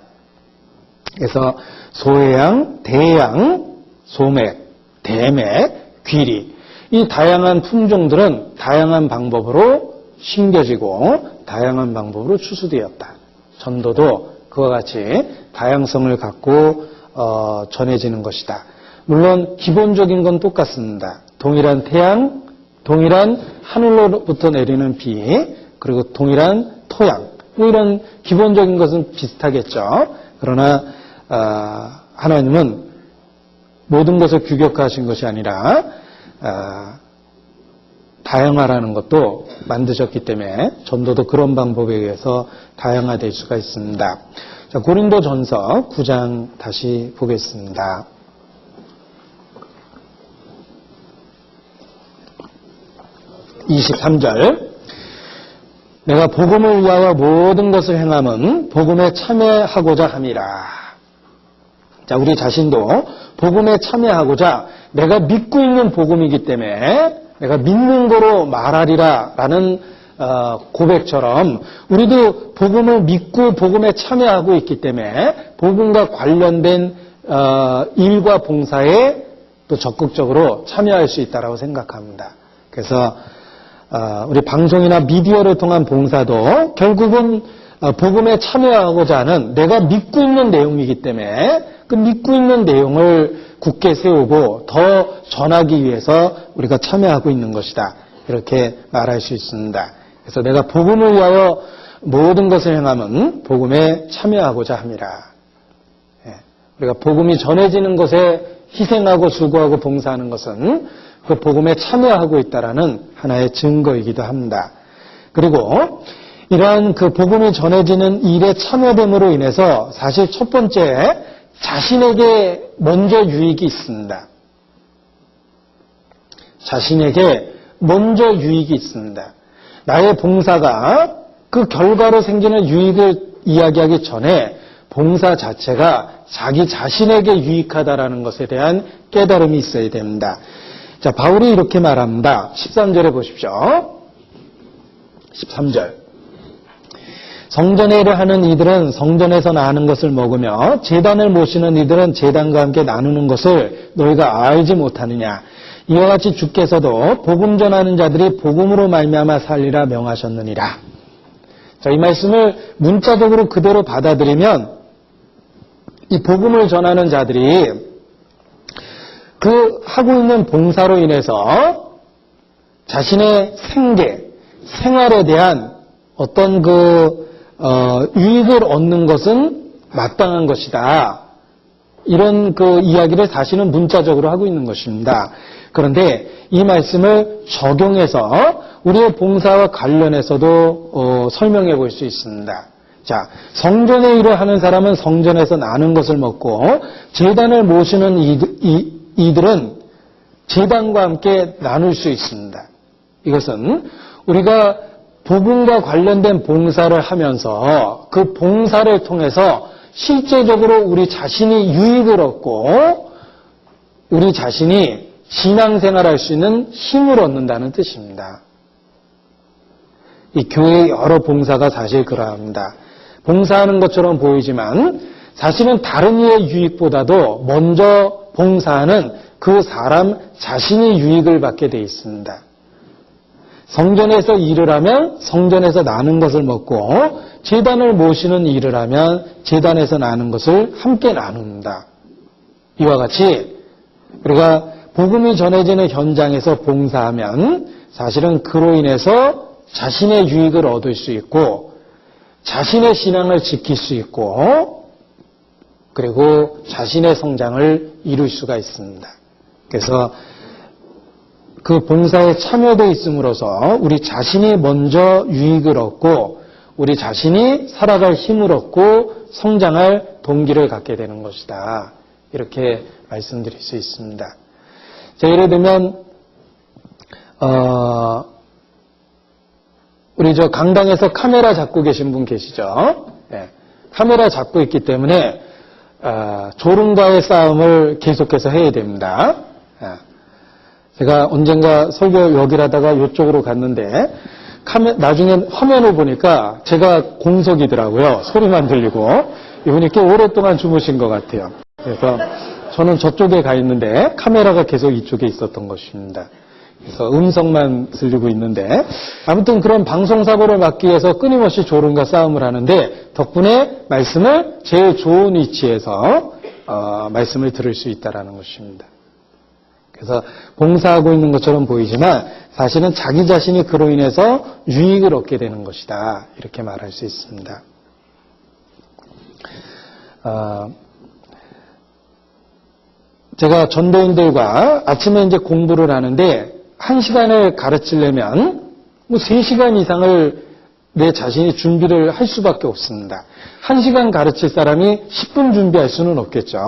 그래서 소해양, 대양, 소맥, 대맥, 귀리, 이 다양한 품종들은 다양한 방법으로 심겨지고 다양한 방법으로 추수되었다. 전도도 그와 같이 다양성을 갖고 전해지는 것이다. 물론 기본적인 건 똑같습니다. 동일한 태양, 동일한 하늘로부터 내리는 비, 그리고 동일한 토양, 뭐 이런 기본적인 것은 비슷하겠죠. 그러나 하나님은 모든 것을 규격화하신 것이 아니라 다양화라는 것도 만드셨기 때문에 전도도 그런 방법에 의해서 다양화될 수가 있습니다. 자, 고린도전서 9장 다시 보겠습니다. 23절, 내가 복음을 위하여 모든 것을 행함은 복음에 참여하고자 함이라. 자, 우리 자신도 복음에 참여하고자, 내가 믿고 있는 복음이기 때문에 내가 믿는 거로 말하리라 라는 고백처럼 우리도 복음을 믿고 복음에 참여하고 있기 때문에 복음과 관련된 일과 봉사에 또 적극적으로 참여할 수 있다고 생각합니다. 그래서 우리 방송이나 미디어를 통한 봉사도 결국은 복음에 참여하고자 하는 내가 믿고 있는 내용이기 때문에 그 믿고 있는 내용을 굳게 세우고 더 전하기 위해서 우리가 참여하고 있는 것이다. 이렇게 말할 수 있습니다. 그래서 내가 복음을 위하여 모든 것을 행함은 복음에 참여하고자 함이라. 우리가 복음이 전해지는 것에 희생하고 수고하고 봉사하는 것은 그 복음에 참여하고 있다라는 하나의 증거이기도 합니다. 그리고 이러한 그 복음이 전해지는 일에 참여됨으로 인해서 사실 첫 번째 자신에게 먼저 유익이 있습니다. 자신에게 먼저 유익이 있습니다. 나의 봉사가 그 결과로 생기는 유익을 이야기하기 전에 봉사 자체가 자기 자신에게 유익하다라는 것에 대한 깨달음이 있어야 됩니다. 자, 바울이 이렇게 말합니다. 13절에 보십시오. 13절. 성전에 일을 하는 이들은 성전에서 나는 것을 먹으며 제단을 모시는 이들은 제단과 함께 나누는 것을 너희가 알지 못하느냐. 이와 같이 주께서도 복음 전하는 자들이 복음으로 말미암아 살리라 명하셨느니라. 자, 이 말씀을 문자적으로 그대로 받아들이면 이 복음을 전하는 자들이 그 하고 있는 봉사로 인해서 자신의 생계, 생활에 대한 어떤 유익을 얻는 것은 마땅한 것이다. 이런 그 이야기를 사실은 문자적으로 하고 있는 것입니다. 그런데 이 말씀을 적용해서 우리의 봉사와 관련해서도 설명해 볼 수 있습니다. 자, 성전의 일을 하는 사람은 성전에서 나는 것을 먹고 제단을 모시는 이들은 제단과 함께 나눌 수 있습니다. 이것은 우리가 복음과 관련된 봉사를 하면서 그 봉사를 통해서 실제적으로 우리 자신이 유익을 얻고 우리 자신이 신앙생활할 수 있는 힘을 얻는다는 뜻입니다. 이 교회의 여러 봉사가 사실 그러합니다. 봉사하는 것처럼 보이지만 사실은 다른 이의 유익보다도 먼저 봉사하는 그 사람 자신이 유익을 받게 돼 있습니다. 성전에서 일을 하면 성전에서 나는 것을 먹고 제단을 모시는 일을 하면 제단에서 나는 것을 함께 나눕니다. 이와 같이 우리가 복음이 전해지는 현장에서 봉사하면 사실은 그로 인해서 자신의 유익을 얻을 수 있고 자신의 신앙을 지킬 수 있고 그리고 자신의 성장을 이룰 수가 있습니다. 그래서 그 봉사에 참여되어 있음으로써 우리 자신이 먼저 유익을 얻고 우리 자신이 살아갈 힘을 얻고 성장할 동기를 갖게 되는 것이다. 이렇게 말씀드릴 수 있습니다. 자, 예를 들면 우리 저 강당에서 카메라 잡고 계신 분 계시죠? 네. 카메라 잡고 있기 때문에 졸음과의 싸움을 계속해서 해야 됩니다. 제가 언젠가 설교 여기를 하다가 이쪽으로 갔는데 나중에 화면을 보니까 제가 공석이더라고요. 소리만 들리고 이분이 꽤 오랫동안 주무신 것 같아요. 그래서 저는 저쪽에 가 있는데 카메라가 계속 이쪽에 있었던 것입니다. 그래서 음성만 들리고 있는데 아무튼 그런 방송사고를 막기 위해서 끊임없이 졸음과 싸움을 하는데 덕분에 말씀을 제일 좋은 위치에서 말씀을 들을 수 있다는 것입니다. 그래서 봉사하고 있는 것처럼 보이지만 사실은 자기 자신이 그로 인해서 유익을 얻게 되는 것이다. 이렇게 말할 수 있습니다. 제가 전도인들과 아침에 이제 공부를 하는데 1시간을 가르치려면 3시간 이상을 내 자신이 준비를 할 수밖에 없습니다. 1시간 가르칠 사람이 10분 준비할 수는 없겠죠.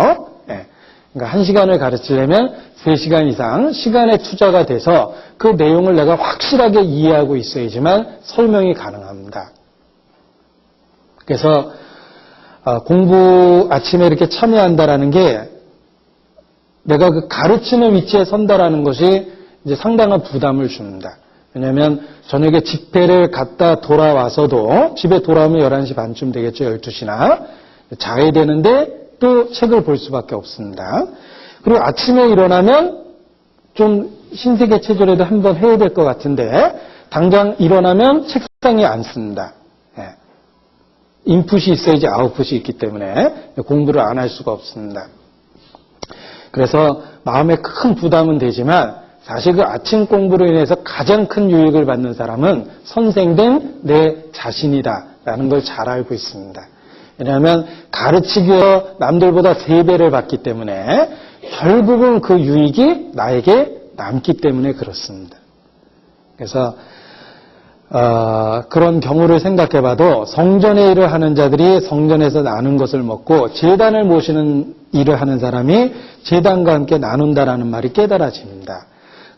네. 그러니까 1시간을 가르치려면 3시간 이상 시간의 투자가 돼서 그 내용을 내가 확실하게 이해하고 있어야지만 설명이 가능합니다. 그래서 공부 아침에 이렇게 참여한다라는 게 내가 그 가르치는 위치에 선다라는 것이 이제 상당한 부담을 줍니다. 왜냐하면 저녁에 집회를 갔다 돌아와서도 집에 돌아오면 11시 반쯤 되겠죠. 12시나. 자야 되는데 또 책을 볼 수밖에 없습니다. 그리고 아침에 일어나면 좀 신세계 체조라도 한번 해야 될 것 같은데 당장 일어나면 책상에 앉습니다. 네. 인풋이 있어야지 아웃풋이 있기 때문에 공부를 안 할 수가 없습니다. 그래서 마음에 큰 부담은 되지만 사실 그 아침 공부로 인해서 가장 큰 유익을 받는 사람은 선생된 내 자신이다라는 걸 잘 알고 있습니다. 왜냐하면 가르치기 위해서 남들보다 3배를 받기 때문에 결국은 그 유익이 나에게 남기 때문에 그렇습니다. 그래서 그런 경우를 생각해봐도 성전의 일을 하는 자들이 성전에서 나눈 것을 먹고 제단을 모시는 일을 하는 사람이 제단과 함께 나눈다라는 말이 깨달아집니다.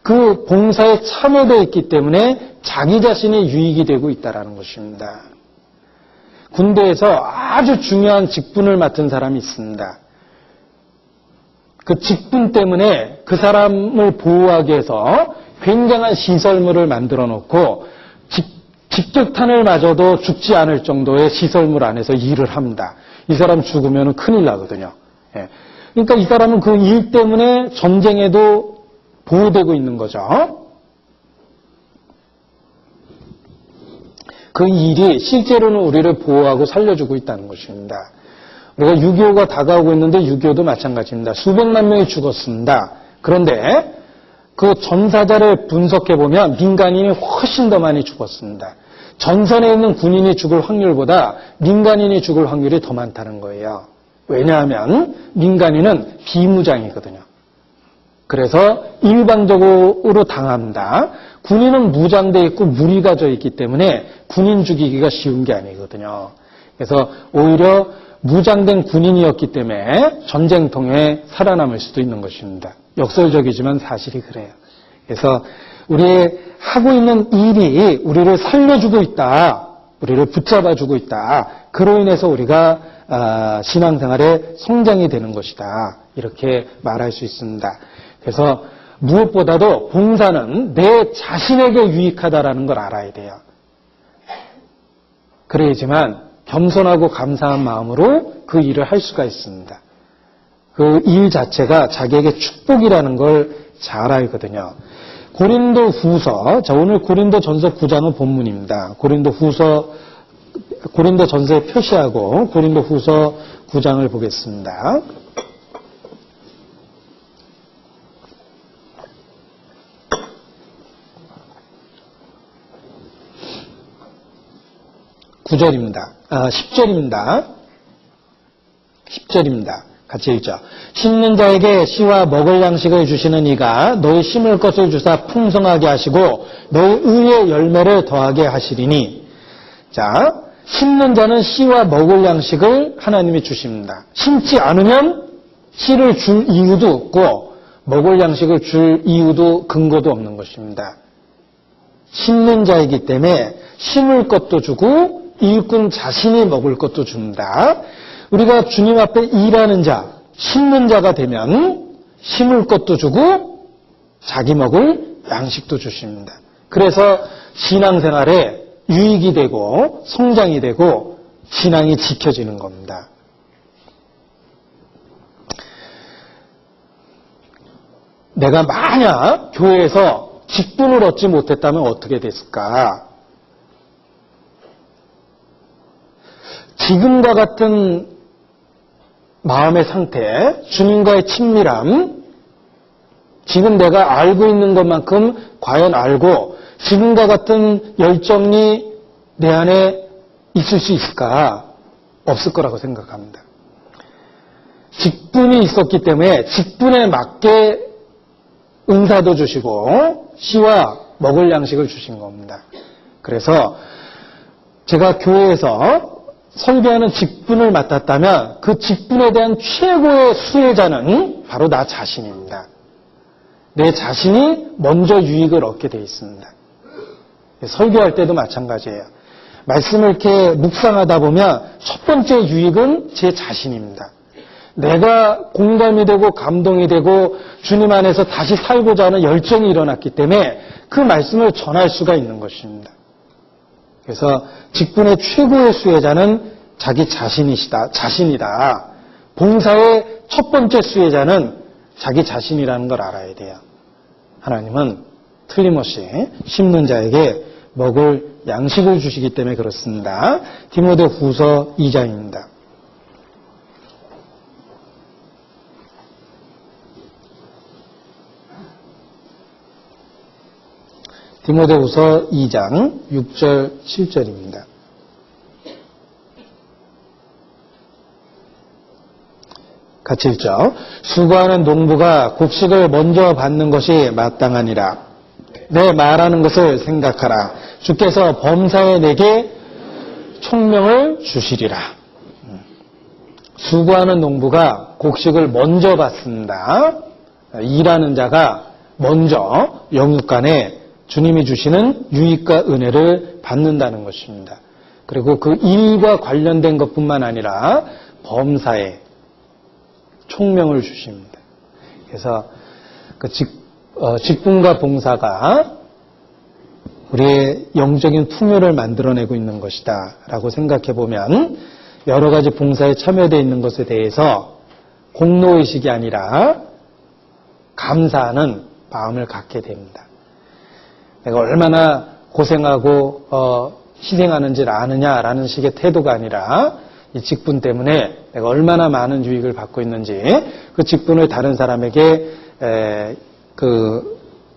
그 봉사에 참여되어 있기 때문에 자기 자신이 유익이 되고 있다는 것입니다. 군대에서 아주 중요한 직분을 맡은 사람이 있습니다. 그 직분 때문에 그 사람을 보호하기 위해서 굉장한 시설물을 만들어 놓고 직격탄을 맞아도 죽지 않을 정도의 시설물 안에서 일을 합니다. 이 사람 죽으면 큰일 나거든요. 그러니까 이 사람은 그 일 때문에 전쟁에도 보호되고 있는 거죠. 그 일이 실제로는 우리를 보호하고 살려주고 있다는 것입니다. 우리가 6.25가 다가오고 있는데 6.25도 마찬가지입니다. 수백만 명이 죽었습니다. 그런데 그 전사자를 분석해보면 민간인이 훨씬 더 많이 죽었습니다. 전선에 있는 군인이 죽을 확률보다 민간인이 죽을 확률이 더 많다는 거예요. 왜냐하면 민간인은 비무장이거든요. 그래서 일방적으로 당합니다. 군인은 무장돼 있고 무리가 져 있기 때문에 군인 죽이기가 쉬운 게 아니거든요. 그래서 오히려 무장된 군인이었기 때문에 전쟁통에 살아남을 수도 있는 것입니다. 역설적이지만 사실이 그래요. 그래서 우리의 하고 있는 일이 우리를 살려주고 있다. 우리를 붙잡아주고 있다. 그로 인해서 우리가 신앙생활에 성장이 되는 것이다. 이렇게 말할 수 있습니다. 그래서 무엇보다도 봉사는 내 자신에게 유익하다라는 걸 알아야 돼요. 그래야지만 겸손하고 감사한 마음으로 그 일을 할 수가 있습니다. 그 일 자체가 자기에게 축복이라는 걸 잘 알거든요. 고린도 후서, 자, 오늘 고린도 전서 9장은 본문입니다. 고린도 전서에 표시하고 고린도 후서 9장을 보겠습니다. (9절입니다) 10절입니다. 10절입니다. 같이 읽죠. 심는 자에게 씨와 먹을 양식을 주시는 이가 너희 심을 것을 주사 풍성하게 하시고 너희 의의 열매를 더하게 하시리니. 자, 심는 자는 씨와 먹을 양식을 하나님이 주십니다. 심지 않으면 씨를 줄 이유도 없고 먹을 양식을 줄 이유도 근거도 없는 것입니다. 심는 자이기 때문에 심을 것도 주고 일꾼 자신이 먹을 것도 줍니다. 우리가 주님 앞에 일하는 자, 심는 자가 되면 심을 것도 주고 자기 먹을 양식도 주십니다. 그래서 신앙생활에 유익이 되고 성장이 되고 신앙이 지켜지는 겁니다. 내가 만약 교회에서 직분을 얻지 못했다면 어떻게 됐을까? 지금과 같은 마음의 상태, 주님과의 친밀함, 지금 내가 알고 있는 것만큼 과연 알고 지금과 같은 열정이 내 안에 있을 수 있을까? 없을 거라고 생각합니다. 직분이 있었기 때문에 직분에 맞게 은사도 주시고 씨와 먹을 양식을 주신 겁니다. 그래서 제가 교회에서 설교하는 직분을 맡았다면 그 직분에 대한 최고의 수혜자는 바로 나 자신입니다. 내 자신이 먼저 유익을 얻게 되어 있습니다. 설교할 때도 마찬가지예요. 말씀을 이렇게 묵상하다 보면 첫 번째 유익은 제 자신입니다. 내가 공감이 되고 감동이 되고 주님 안에서 다시 살고자 하는 열정이 일어났기 때문에 그 말씀을 전할 수가 있는 것입니다. 그래서 직분의 최고의 수혜자는 자기 자신이다. 봉사의 첫 번째 수혜자는 자기 자신이라는 걸 알아야 돼요. 하나님은 틀림없이 심는 자에게 먹을 양식을 주시기 때문에 그렇습니다. 디모데후서 2장입니다. 디모데후서 2장 6절 7절입니다. 같이 읽죠. 수고하는 농부가 곡식을 먼저 받는 것이 마땅하니라. 내 말하는 것을 생각하라. 주께서 범사에 내게 총명을 주시리라. 수고하는 농부가 곡식을 먼저 받습니다. 일하는 자가 먼저 영육간에 주님이 주시는 유익과 은혜를 받는다는 것입니다. 그리고 그 일과 관련된 것뿐만 아니라 범사에 총명을 주십니다. 그래서 그 직분과 봉사가 우리의 영적인 풍요를 만들어내고 있는 것이다 라고 생각해 보면 여러 가지 봉사에 참여되어 있는 것에 대해서 공로의식이 아니라 감사하는 마음을 갖게 됩니다. 내가 얼마나 고생하고 희생하는지를 아느냐라는 식의 태도가 아니라 이 직분 때문에 내가 얼마나 많은 유익을 받고 있는지 그 직분을 다른 사람에게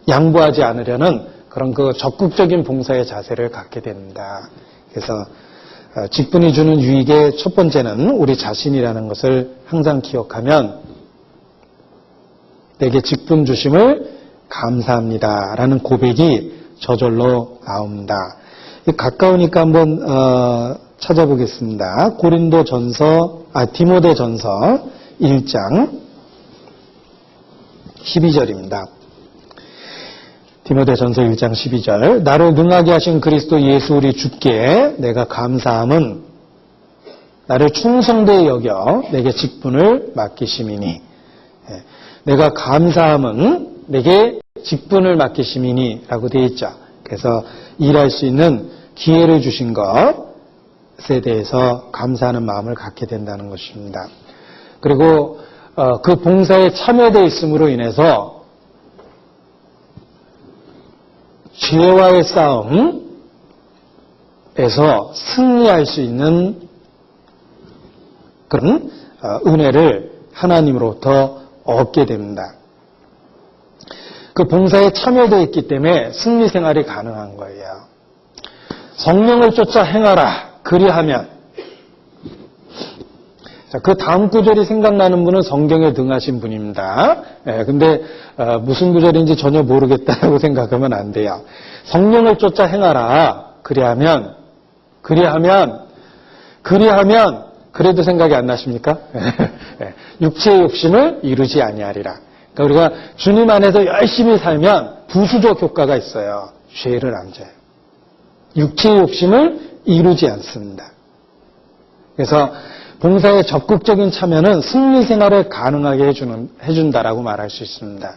양보하지 않으려는 그런 그 적극적인 봉사의 자세를 갖게 됩니다. 그래서 직분이 주는 유익의 첫 번째는 우리 자신이라는 것을 항상 기억하면 내게 직분 주심을 감사합니다라는 고백이 저절로 나옵니다. 가까우니까 한번 찾아보겠습니다. 디모데 전서 1장 12절입니다. 디모데 전서 1장 12절. 나를 능하게 하신 그리스도 예수 우리 주께 내가 감사함은 나를 충성되이 여겨 내게 직분을 맡기심이니. 내가 감사함은 내게 직분을 맡기심이니 라고 되어 있죠. 그래서 일할 수 있는 기회를 주신 것에 대해서 감사하는 마음을 갖게 된다는 것입니다. 그리고 그 봉사에 참여되어 있음으로 인해서 죄와의 싸움에서 승리할 수 있는 그런 은혜를 하나님으로부터 얻게 됩니다. 그 봉사에 참여되어 있기 때문에 승리 생활이 가능한 거예요. 성령을 쫓아 행하라. 그리하면. 자, 그 다음 구절이 생각나는 분은 성경에 등하신 분입니다. 근데 무슨 구절인지 전혀 모르겠다고 생각하면 안 돼요. 성령을 쫓아 행하라. 그리하면 그래도 생각이 안 나십니까? 육체의 욕심을 이루지 아니하리라. 그러니까 우리가 주님 안에서 열심히 살면 부수적 효과가 있어요. 죄를 안 져요. 육체의 욕심을 이루지 않습니다. 그래서 봉사에 적극적인 참여는 승리 생활을 가능하게 해준다라고 말할 수 있습니다.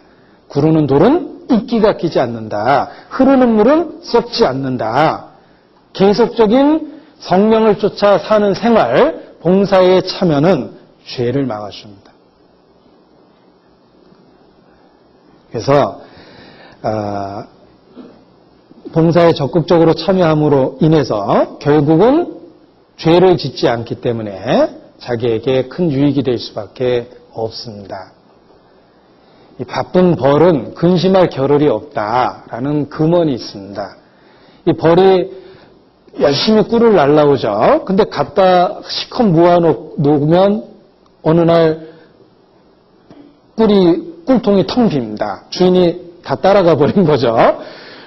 구르는 돌은 이끼가 끼지 않는다. 흐르는 물은 썩지 않는다. 계속적인 성령을 쫓아 사는 생활, 봉사에 참여는 죄를 막아줍니다. 그래서 봉사에 적극적으로 참여함으로 인해서 결국은 죄를 짓지 않기 때문에 자기에게 큰 유익이 될 수밖에 없습니다. 이 바쁜 벌은 근심할 겨를이 없다라는 금언이 있습니다. 이 벌이 열심히 꿀을 날라오죠. 근데 갖다 시컷 모아놓으면 어느 날 꿀통이 텅 빕니다. 주인이 다 따라가 버린 거죠.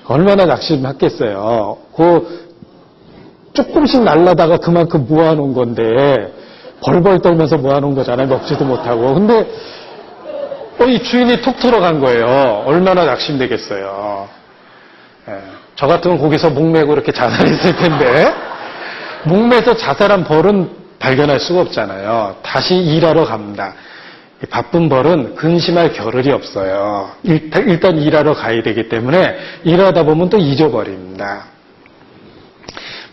얼마나 낙심했겠어요. 그 조금씩 날라다가 그만큼 모아놓은 건데 벌벌 떨면서 모아놓은 거잖아요. 먹지도 못하고. 근데 이 주인이 툭 들어간 거예요. 얼마나 낙심되겠어요. 저 같으면 거기서 목매고 이렇게 자살했을 텐데 목매서 자살한 벌은 발견할 수가 없잖아요. 다시 일하러 갑니다. 바쁜 벌은 근심할 겨를이 없어요. 일단 일하러 가야 되기 때문에 일하다 보면 또 잊어버립니다.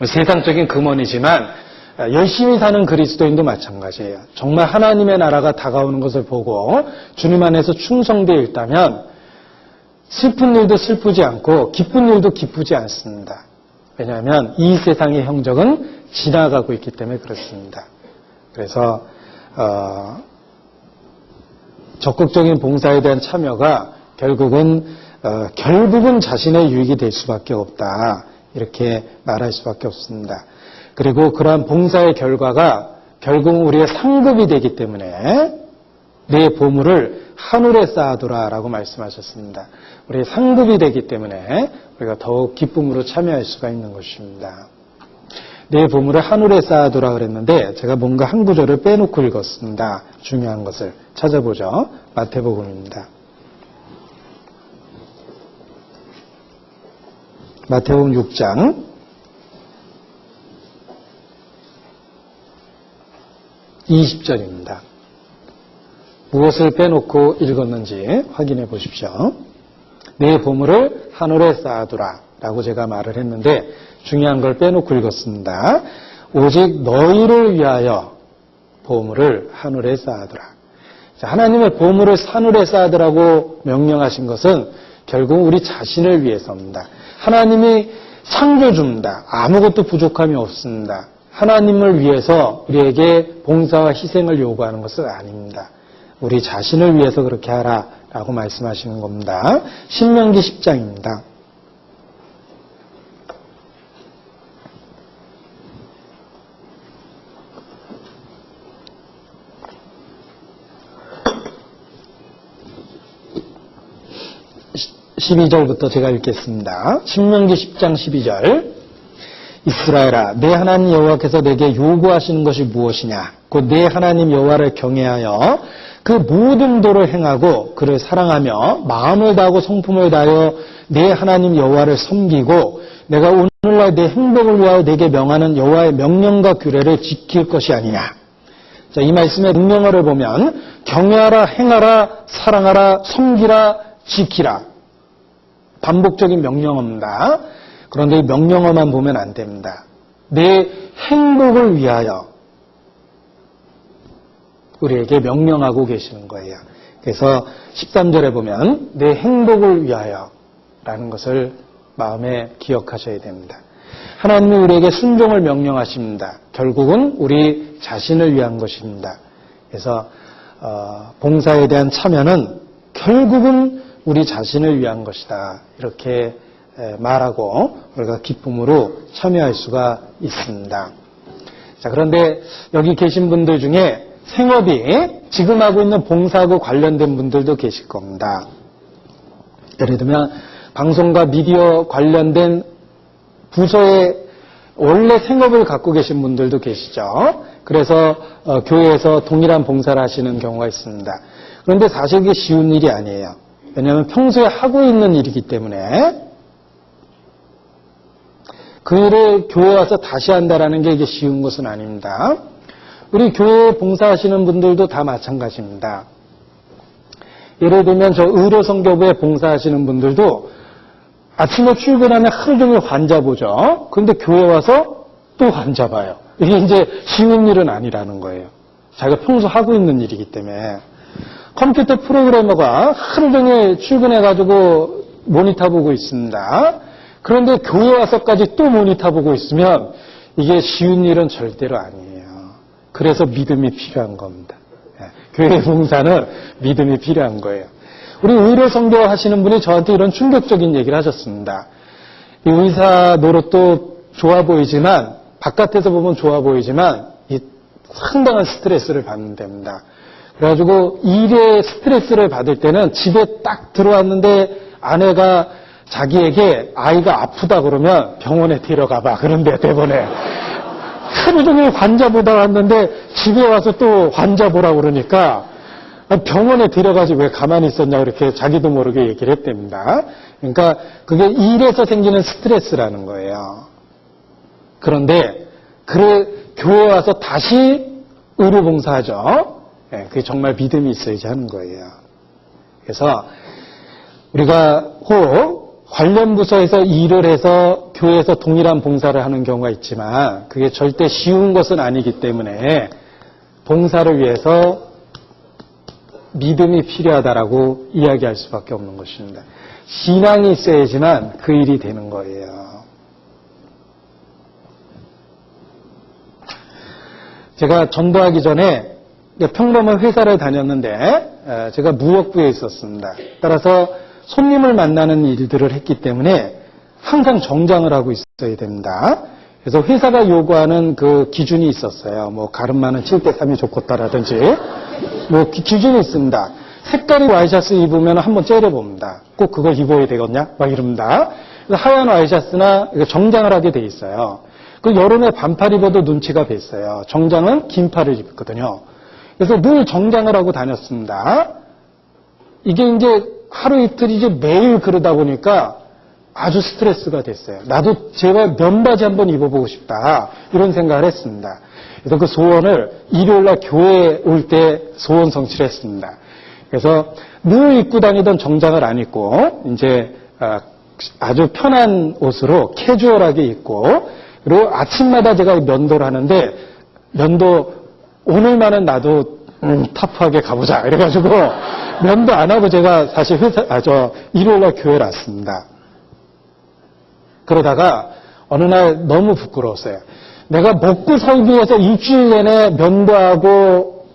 세상적인 금언이지만 열심히 사는 그리스도인도 마찬가지예요. 정말 하나님의 나라가 다가오는 것을 보고 주님 안에서 충성되어 있다면 슬픈 일도 슬프지 않고 기쁜 일도 기쁘지 않습니다. 왜냐하면 이 세상의 형적은 지나가고 있기 때문에 그렇습니다. 그래서 적극적인 봉사에 대한 참여가 결국은 자신의 유익이 될 수밖에 없다. 이렇게 말할 수밖에 없습니다. 그리고 그러한 봉사의 결과가 결국 우리의 상급이 되기 때문에 내 보물을 하늘에 쌓아두라라고 말씀하셨습니다. 우리의 상급이 되기 때문에 우리가 더욱 기쁨으로 참여할 수가 있는 것입니다. 내 보물을 하늘에 쌓아두라 그랬는데 제가 뭔가 한 구절을 빼놓고 읽었습니다. 중요한 것을 찾아보죠. 마태복음입니다. 마태복음 6장 20절입니다. 무엇을 빼놓고 읽었는지 확인해 보십시오. 내 보물을 하늘에 쌓아두라 라고 제가 말을 했는데 중요한 걸 빼놓고 읽었습니다. 오직 너희를 위하여 보물을 하늘에 쌓아두라. 하나님의 보물을 하늘에 쌓아두라고 명령하신 것은 결국 우리 자신을 위해서입니다. 하나님이 창조주입니다. 아무것도 부족함이 없습니다. 하나님을 위해서 우리에게 봉사와 희생을 요구하는 것은 아닙니다. 우리 자신을 위해서 그렇게 하라라고 말씀하시는 겁니다. 신명기 10장입니다. (12절부터) 제가 읽겠습니다. 신명기 10장 12절. 이스라엘아, 내 하나님 여호와께서 내게 요구하시는 것이 무엇이냐? 곧 내 하나님 여호와를 경외하여 그 모든 도를 행하고 그를 사랑하며 마음을 다하고 성품을 다하여 내 하나님 여호와를 섬기고 내가 오늘날 내 행복을 위하여 내게 명하는 여호와의 명령과 규례를 지킬 것이 아니냐. 자, 이 말씀의 명령어를 보면 경외하라, 행하라, 사랑하라, 섬기라, 지키라. 반복적인 명령어입니다. 그런데 이 명령어만 보면 안 됩니다. 내 행복을 위하여 우리에게 명령하고 계시는 거예요. 그래서 13절에 보면 내 행복을 위하여 라는 것을 마음에 기억하셔야 됩니다. 하나님은 우리에게 순종을 명령하십니다. 결국은 우리 자신을 위한 것입니다. 그래서 봉사에 대한 참여는 결국은 우리 자신을 위한 것이다. 이렇게 말하고 우리가 기쁨으로 참여할 수가 있습니다. 자, 그런데 여기 계신 분들 중에 생업이 지금 하고 있는 봉사하고 관련된 분들도 계실 겁니다. 예를 들면 방송과 미디어 관련된 부서에 원래 생업을 갖고 계신 분들도 계시죠. 그래서 교회에서 동일한 봉사를 하시는 경우가 있습니다. 그런데 사실 그게 쉬운 일이 아니에요. 왜냐하면 평소에 하고 있는 일이기 때문에 그 일을 교회에 와서 다시 한다는 게 이게 쉬운 것은 아닙니다. 우리 교회에 봉사하시는 분들도 다 마찬가지입니다. 예를 들면 저 의료선교부에 봉사하시는 분들도 아침에 출근하면 하루 종일 환자 보죠. 그런데 교회 와서 또 환자 봐요. 이게 이제 쉬운 일은 아니라는 거예요. 자기가 평소 하고 있는 일이기 때문에. 컴퓨터 프로그래머가 하루 종일 출근해가지고 모니터 보고 있습니다. 그런데 교회 와서까지 또 모니터 보고 있으면 이게 쉬운 일은 절대로 아니에요. 그래서 믿음이 필요한 겁니다. 교회 봉사는 믿음이 필요한 거예요. 우리 의료 선교 하시는 분이 저한테 이런 충격적인 얘기를 하셨습니다. 이 의사 노릇도 좋아 보이지만 바깥에서 보면 좋아 보이지만 이 상당한 스트레스를 받는 데입니다. 그래가지고 일에 스트레스를 받을 때는 집에 딱 들어왔는데 아내가 자기에게 아이가 아프다 그러면 병원에 데려가봐. 그런데 대번에 하루 종일 환자 보다 왔는데 집에 와서 또 환자 보라고 그러니까 병원에 데려가지 왜 가만히 있었냐 이렇게 자기도 모르게 얘기를 했답니다. 그러니까 그게 일에서 생기는 스트레스라는 거예요. 그런데 교회 와서 다시 의료봉사하죠. 그게 정말 믿음이 있어야지 하는 거예요. 그래서 우리가 혹 관련 부서에서 일을 해서 교회에서 동일한 봉사를 하는 경우가 있지만 그게 절대 쉬운 것은 아니기 때문에 봉사를 위해서 믿음이 필요하다라고 이야기할 수밖에 없는 것입니다. 신앙이 있어야지만 그 일이 되는 거예요. 제가 전도하기 전에 평범한 회사를 다녔는데 제가 무역부에 있었습니다. 따라서 손님을 만나는 일들을 했기 때문에 항상 정장을 하고 있어야 됩니다. 그래서 회사가 요구하는 그 기준이 있었어요. 뭐 가름만은 7:3이 좋겠다라든지 뭐 기준이 있습니다. 색깔이 와이셔츠 입으면 한번 째려봅니다. 꼭 그걸 입어야 되겠냐? 막 이럽니다. 그래서 하얀 와이셔츠나 정장을 하게 돼 있어요. 그 여름에 반팔 입어도 눈치가 뱄어요. 정장은 긴팔을 입거든요. 그래서 늘 정장을 하고 다녔습니다. 이게 이제 하루 이틀이지 매일 그러다 보니까 아주 스트레스가 됐어요. 나도 제발 면바지 한번 입어보고 싶다. 이런 생각을 했습니다. 그래서 그 소원을 일요일날 교회에 올 때 소원 성취를 했습니다. 그래서 늘 입고 다니던 정장을 안 입고 이제 아주 편한 옷으로 캐주얼하게 입고 그리고 아침마다 제가 면도를 하는데 면도 오늘만은 나도 터프하게 가보자 이래가지고 면도 안 하고 제가 사실 일요일날 교회를 왔습니다. 그러다가 어느 날 너무 부끄러웠어요. 내가 먹고 살기 위해서 일주일 내내 면도하고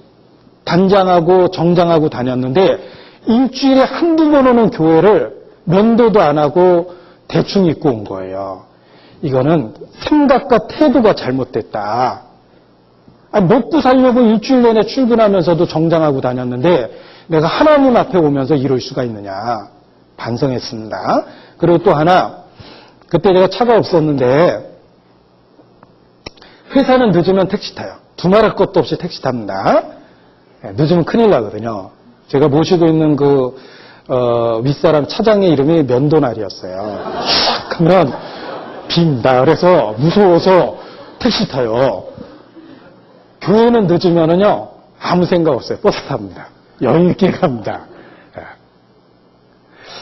단장하고 정장하고 다녔는데 일주일에 한두 번 오는 교회를 면도도 안 하고 대충 입고 온 거예요. 이거는 생각과 태도가 잘못됐다. 먹고 살려고 일주일 내내 출근하면서도 정장하고 다녔는데 내가 하나님 앞에 오면서 이럴 수가 있느냐 반성했습니다. 그리고 또 하나 그때 내가 차가 없었는데 회사는 늦으면 택시 타요. 두말할 것도 없이 택시 탑니다. 늦으면 큰일 나거든요. 제가 모시고 있는 그 윗사람 차장의 이름이 면도날이었어요. 하면 빈다. 그래서 무서워서 택시 타요. 교회는 늦으면은요, 아무 생각 없어요. 버스 탑니다. 여유있게 갑니다.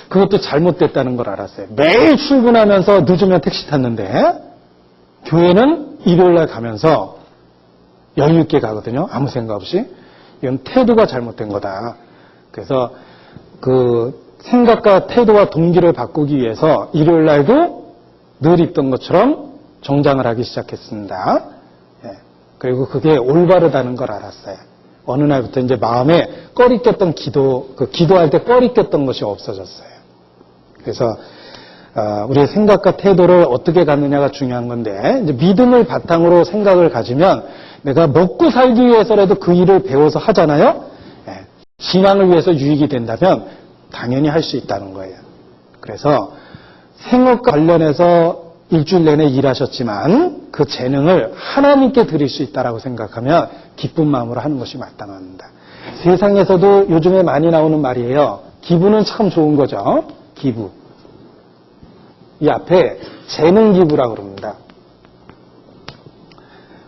그것도 잘못됐다는 걸 알았어요. 매일 출근하면서 늦으면 택시 탔는데, 교회는 일요일날 가면서 여유있게 가거든요. 아무 생각 없이. 이건 태도가 잘못된 거다. 그래서 그 생각과 태도와 동기를 바꾸기 위해서 일요일날도 늘 입던 것처럼 정장을 하기 시작했습니다. 그리고 그게 올바르다는 걸 알았어요. 어느 날부터 이제 마음에 꺼리꼈던 기도할 때 꺼리꼈던 것이 없어졌어요. 그래서 우리의 생각과 태도를 어떻게 갖느냐가 중요한 건데, 이제 믿음을 바탕으로 생각을 가지면 내가 먹고 살기 위해서라도 그 일을 배워서 하잖아요. 신앙을 위해서 유익이 된다면 당연히 할 수 있다는 거예요. 그래서 생업과 관련해서 일주일 내내 일하셨지만 그 재능을 하나님께 드릴 수 있다라고 생각하면 기쁜 마음으로 하는 것이 마땅합니다. 세상에서도 요즘에 많이 나오는 말이에요. 기부는 참 좋은 거죠. 기부. 이 앞에 재능 기부라고 그럽니다.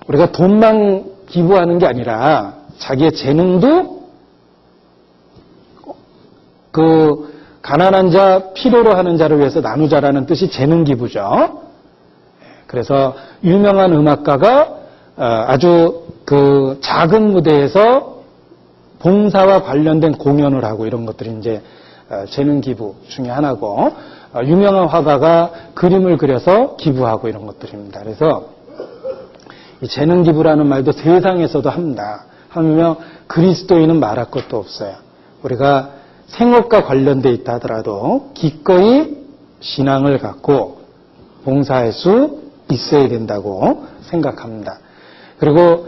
우리가 돈만 기부하는 게 아니라 자기의 재능도 그 가난한 자, 필요로 하는 자를 위해서 나누자라는 뜻이 재능 기부죠. 그래서 유명한 음악가가 아주 그 작은 무대에서 봉사와 관련된 공연을 하고 이런 것들이 이제 재능 기부 중에 하나고, 유명한 화가가 그림을 그려서 기부하고 이런 것들입니다. 그래서 이 재능 기부라는 말도 세상에서도 합니다. 하며 그리스도인은 말할 것도 없어요. 우리가 생업과 관련돼 있다 하더라도 기꺼이 신앙을 갖고 봉사할 수 있어야 된다고 생각합니다. 그리고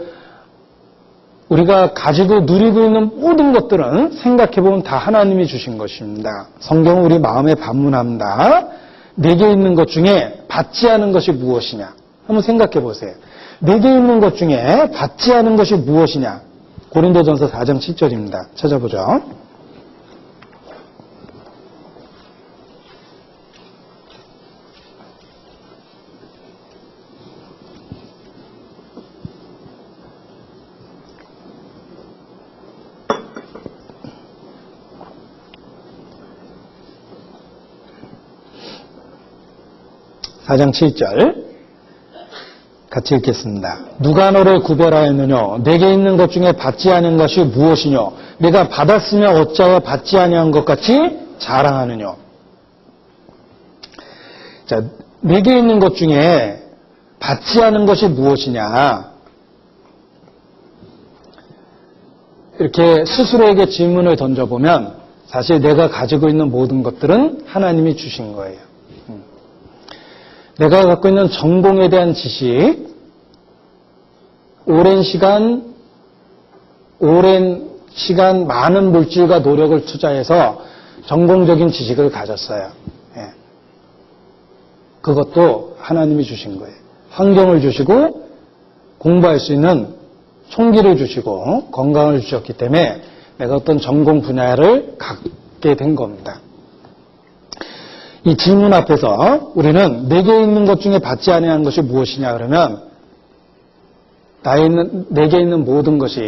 우리가 가지고 누리고 있는 모든 것들은 생각해보면 다 하나님이 주신 것입니다. 성경은 우리 마음에 반문합니다. 내게 있는 것 중에 받지 않은 것이 무엇이냐? 한번 생각해 보세요. 내게 있는 것 중에 받지 않은 것이 무엇이냐? 고린도전서 4장 7절입니다. 찾아보죠. 사장 7절 같이 읽겠습니다. 누가 너를 구별하였느냐? 내게 있는 것 중에 받지 않은 것이 무엇이냐? 내가 받았으면 어찌하여 받지 아니한 것 같이 자랑하느냐? 자, 내게 있는 것 중에 받지 않은 것이 무엇이냐? 이렇게 스스로에게 질문을 던져보면 사실 내가 가지고 있는 모든 것들은 하나님이 주신 거예요. 내가 갖고 있는 전공에 대한 지식, 오랜 시간 많은 물질과 노력을 투자해서 전공적인 지식을 가졌어요. 그것도 하나님이 주신 거예요. 환경을 주시고 공부할 수 있는 총기를 주시고 건강을 주셨기 때문에 내가 어떤 전공 분야를 갖게 된 겁니다. 이 질문 앞에서 우리는 내게 있는 것 중에 받지 아니한 것이 무엇이냐 그러면 내게 있는 모든 것이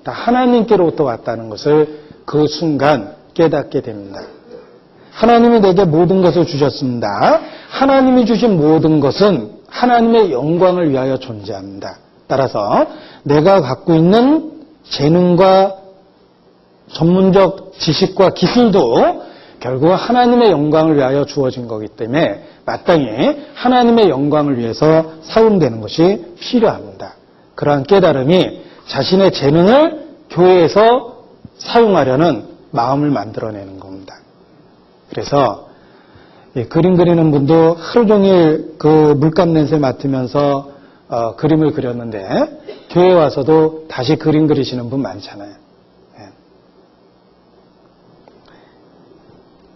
다 하나님께로부터 왔다는 것을 그 순간 깨닫게 됩니다. 하나님이 내게 모든 것을 주셨습니다. 하나님이 주신 모든 것은 하나님의 영광을 위하여 존재합니다. 따라서 내가 갖고 있는 재능과 전문적 지식과 기술도 결국 하나님의 영광을 위하여 주어진 거기 때문에 마땅히 하나님의 영광을 위해서 사용되는 것이 필요합니다. 그러한 깨달음이 자신의 재능을 교회에서 사용하려는 마음을 만들어내는 겁니다. 그래서 그림 그리는 분도 하루 종일 그 물감 냄새 맡으면서 그림을 그렸는데 교회에 와서도 다시 그림 그리시는 분 많잖아요.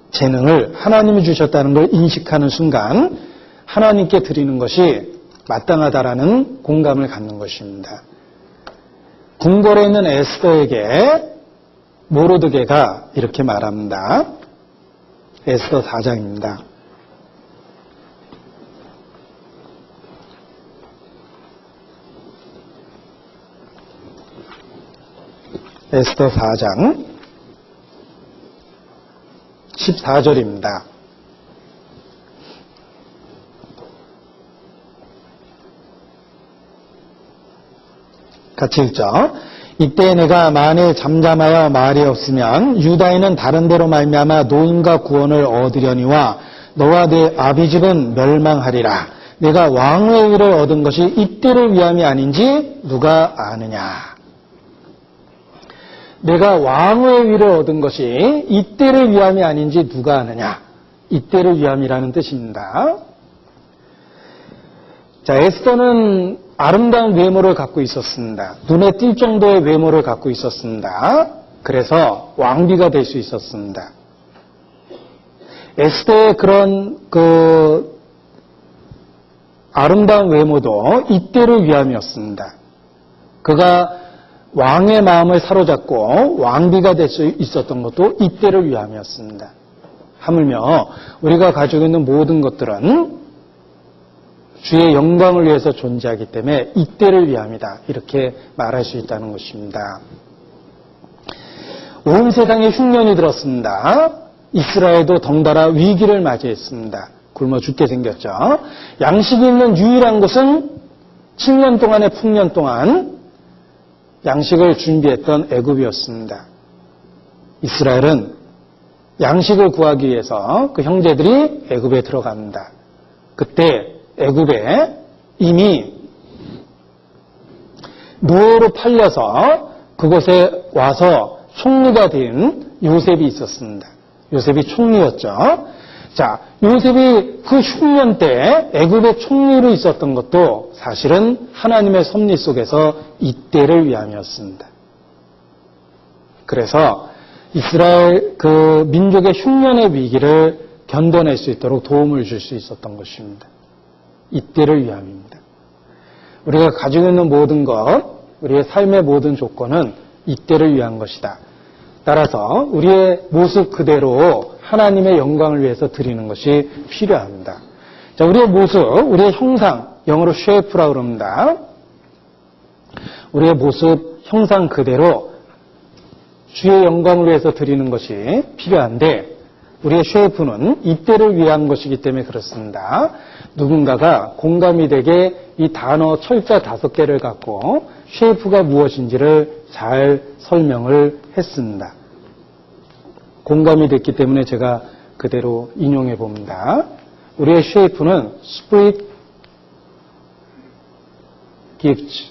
재능을 하나님이 주셨다는 걸 인식하는 순간 하나님께 드리는 것이 마땅하다라는 공감을 갖는 것입니다. 궁궐에 있는 에스더에게 모르드게가 이렇게 말합니다. 에스더 4장입니다. 에스더 4장 14절입니다. 같이 읽죠. 이때 내가 만일 잠잠하여 말이 없으면 유다인은 다른 데로 말미암아 노임과 구원을 얻으려니와 너와 네 아비집은 멸망하리라. 내가 왕의 위를 얻은 것이 이때를 위함이 아닌지 누가 아느냐. 내가 왕의 위를 얻은 것이 이때를 위함이 아닌지 누가 아느냐. 이때를 위함이라는 뜻입니다. 자, 에스더는 아름다운 외모를 갖고 있었습니다. 눈에 띌 정도의 외모를 갖고 있었습니다. 그래서 왕비가 될 수 있었습니다. 에스더의 그런 아름다운 외모도 이때를 위함이었습니다. 그가 왕의 마음을 사로잡고 왕비가 될 수 있었던 것도 이때를 위함이었습니다. 하물며 우리가 가지고 있는 모든 것들은 주의 영광을 위해서 존재하기 때문에 이때를 위함이다. 이렇게 말할 수 있다는 것입니다. 온 세상에 흉년이 들었습니다. 이스라엘도 덩달아 위기를 맞이했습니다. 굶어 죽게 생겼죠. 양식이 있는 유일한 곳은 7년 동안의 풍년 동안 양식을 준비했던 애굽이었습니다. 이스라엘은 양식을 구하기 위해서 그 형제들이 애굽에 들어갑니다. 그때 애굽에 이미 노예로 팔려서 그곳에 와서 총리가 된 요셉이 있었습니다. 요셉이 총리였죠. 자, 요셉이 그 흉년 때 애굽의 총리로 있었던 것도 사실은 하나님의 섭리 속에서 이때를 위함이었습니다. 그래서 이스라엘 그 민족의 흉년의 위기를 견뎌낼 수 있도록 도움을 줄 수 있었던 것입니다. 이때를 위함입니다. 우리가 가지고 있는 모든 것, 우리의 삶의 모든 조건은 이때를 위한 것이다. 따라서 우리의 모습 그대로 하나님의 영광을 위해서 드리는 것이 필요합니다. 자, 우리의 모습, 우리의 형상, 영어로 쉐이프라고 그럽니다. 우리의 모습, 형상 그대로 주의 영광을 위해서 드리는 것이 필요한데 우리의 쉐이프는 이때를 위한 것이기 때문에 그렇습니다. 누군가가 공감이 되게 이 단어 철자 5개를 갖고 쉐이프가 무엇인지를 잘 설명을 했습니다. 공감이 됐기 때문에 제가 그대로 인용해 봅니다. 우리의 쉐이프는 Spirit gives.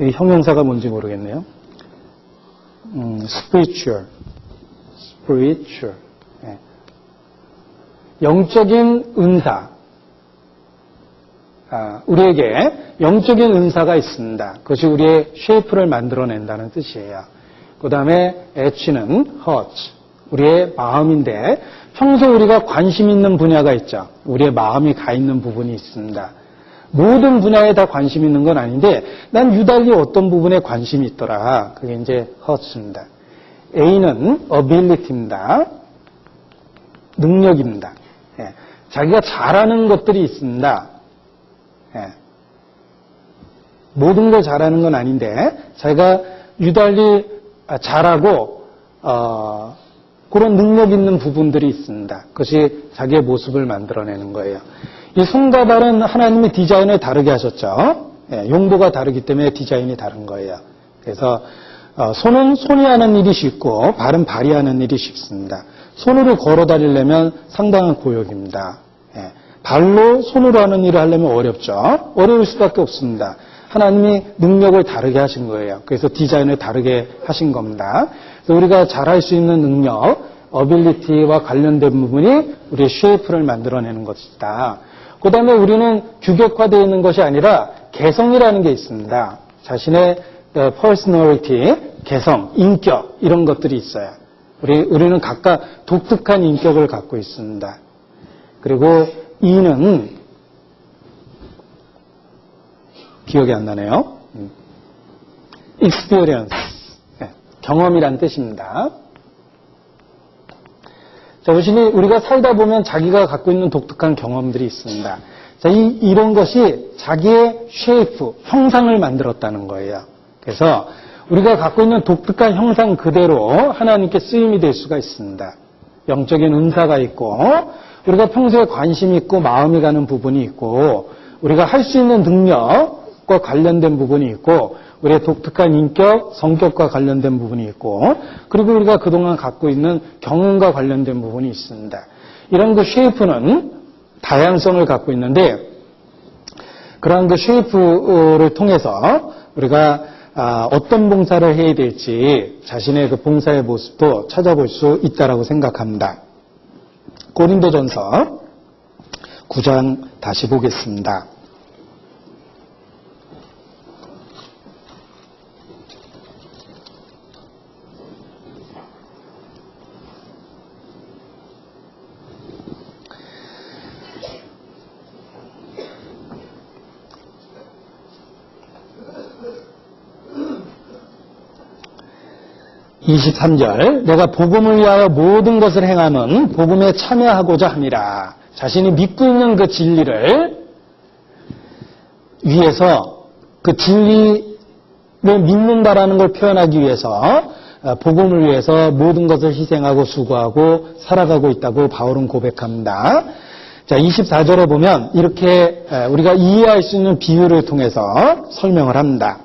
이 형용사가 뭔지 모르겠네요. spiritual. 네. 영적인 은사. 우리에게 영적인 은사가 있습니다. 그것이 우리의 쉐이프를 만들어낸다는 뜻이에요. 그 다음에 H는 heart, 우리의 마음인데 평소 우리가 관심 있는 분야가 있죠. 우리의 마음이 가 있는 부분이 있습니다. 모든 분야에 다 관심 있는 건 아닌데 난 유달리 어떤 부분에 관심이 있더라. 그게 이제 heart입니다. A는 ability입니다. 능력입니다. 예. 자기가 잘하는 것들이 있습니다. 예. 모든 걸 잘하는 건 아닌데 자기가 유달리 잘하고 그런 능력 있는 부분들이 있습니다. 그것이 자기의 모습을 만들어내는 거예요. 이 손과 발은 하나님이 디자인을 다르게 하셨죠. 예, 용도가 다르기 때문에 디자인이 다른 거예요. 그래서 손은 손이 하는 일이 쉽고 발은 발이 하는 일이 쉽습니다. 손으로 걸어 다니려면 상당한 고역입니다. 예, 발로 손으로 하는 일을 하려면 어렵죠. 어려울 수밖에 없습니다. 하나님이 능력을 다르게 하신 거예요. 그래서 디자인을 다르게 하신 겁니다. 그래서 우리가 잘할 수 있는 능력, 어빌리티와 관련된 부분이 우리의 쉐이프를 만들어내는 것이다. 그 다음에 우리는 규격화되어 있는 것이 아니라 개성이라는 게 있습니다. 자신의 personality, 개성, 인격 이런 것들이 있어요. 우리는 각각 독특한 인격을 갖고 있습니다. 그리고 E는 기억이 안 나네요. experience, 경험이란 뜻입니다. 자, 보시니 우리가 살다 보면 자기가 갖고 있는 독특한 경험들이 있습니다. 자, 이런 것이 자기의 쉐이프, 형상을 만들었다는 거예요. 그래서 우리가 갖고 있는 독특한 형상 그대로 하나님께 쓰임이 될 수가 있습니다. 영적인 은사가 있고 우리가 평소에 관심 있고 마음이 가는 부분이 있고 우리가 할 수 있는 능력과 관련된 부분이 있고 우리의 독특한 인격, 성격과 관련된 부분이 있고 그리고 우리가 그동안 갖고 있는 경험과 관련된 부분이 있습니다. 이런 그 쉐이프는 다양성을 갖고 있는데 그러한 그 쉐이프를 통해서 우리가 어떤 봉사를 해야 될지 자신의 그 봉사의 모습도 찾아볼 수 있다라고 생각합니다. 고린도전서 9장 다시 보겠습니다. (23절) 내가 복음을 위하여 모든 것을 행함은 복음에 참여하고자 함이라. 자신이 믿고 있는 그 진리를 위해서 그 진리를 믿는다라는 걸 표현하기 위해서 복음을 위해서 모든 것을 희생하고 수고하고 살아가고 있다고 바울은 고백합니다. 자, 24절에 보면 이렇게 우리가 이해할 수 있는 비유를 통해서 설명을 합니다.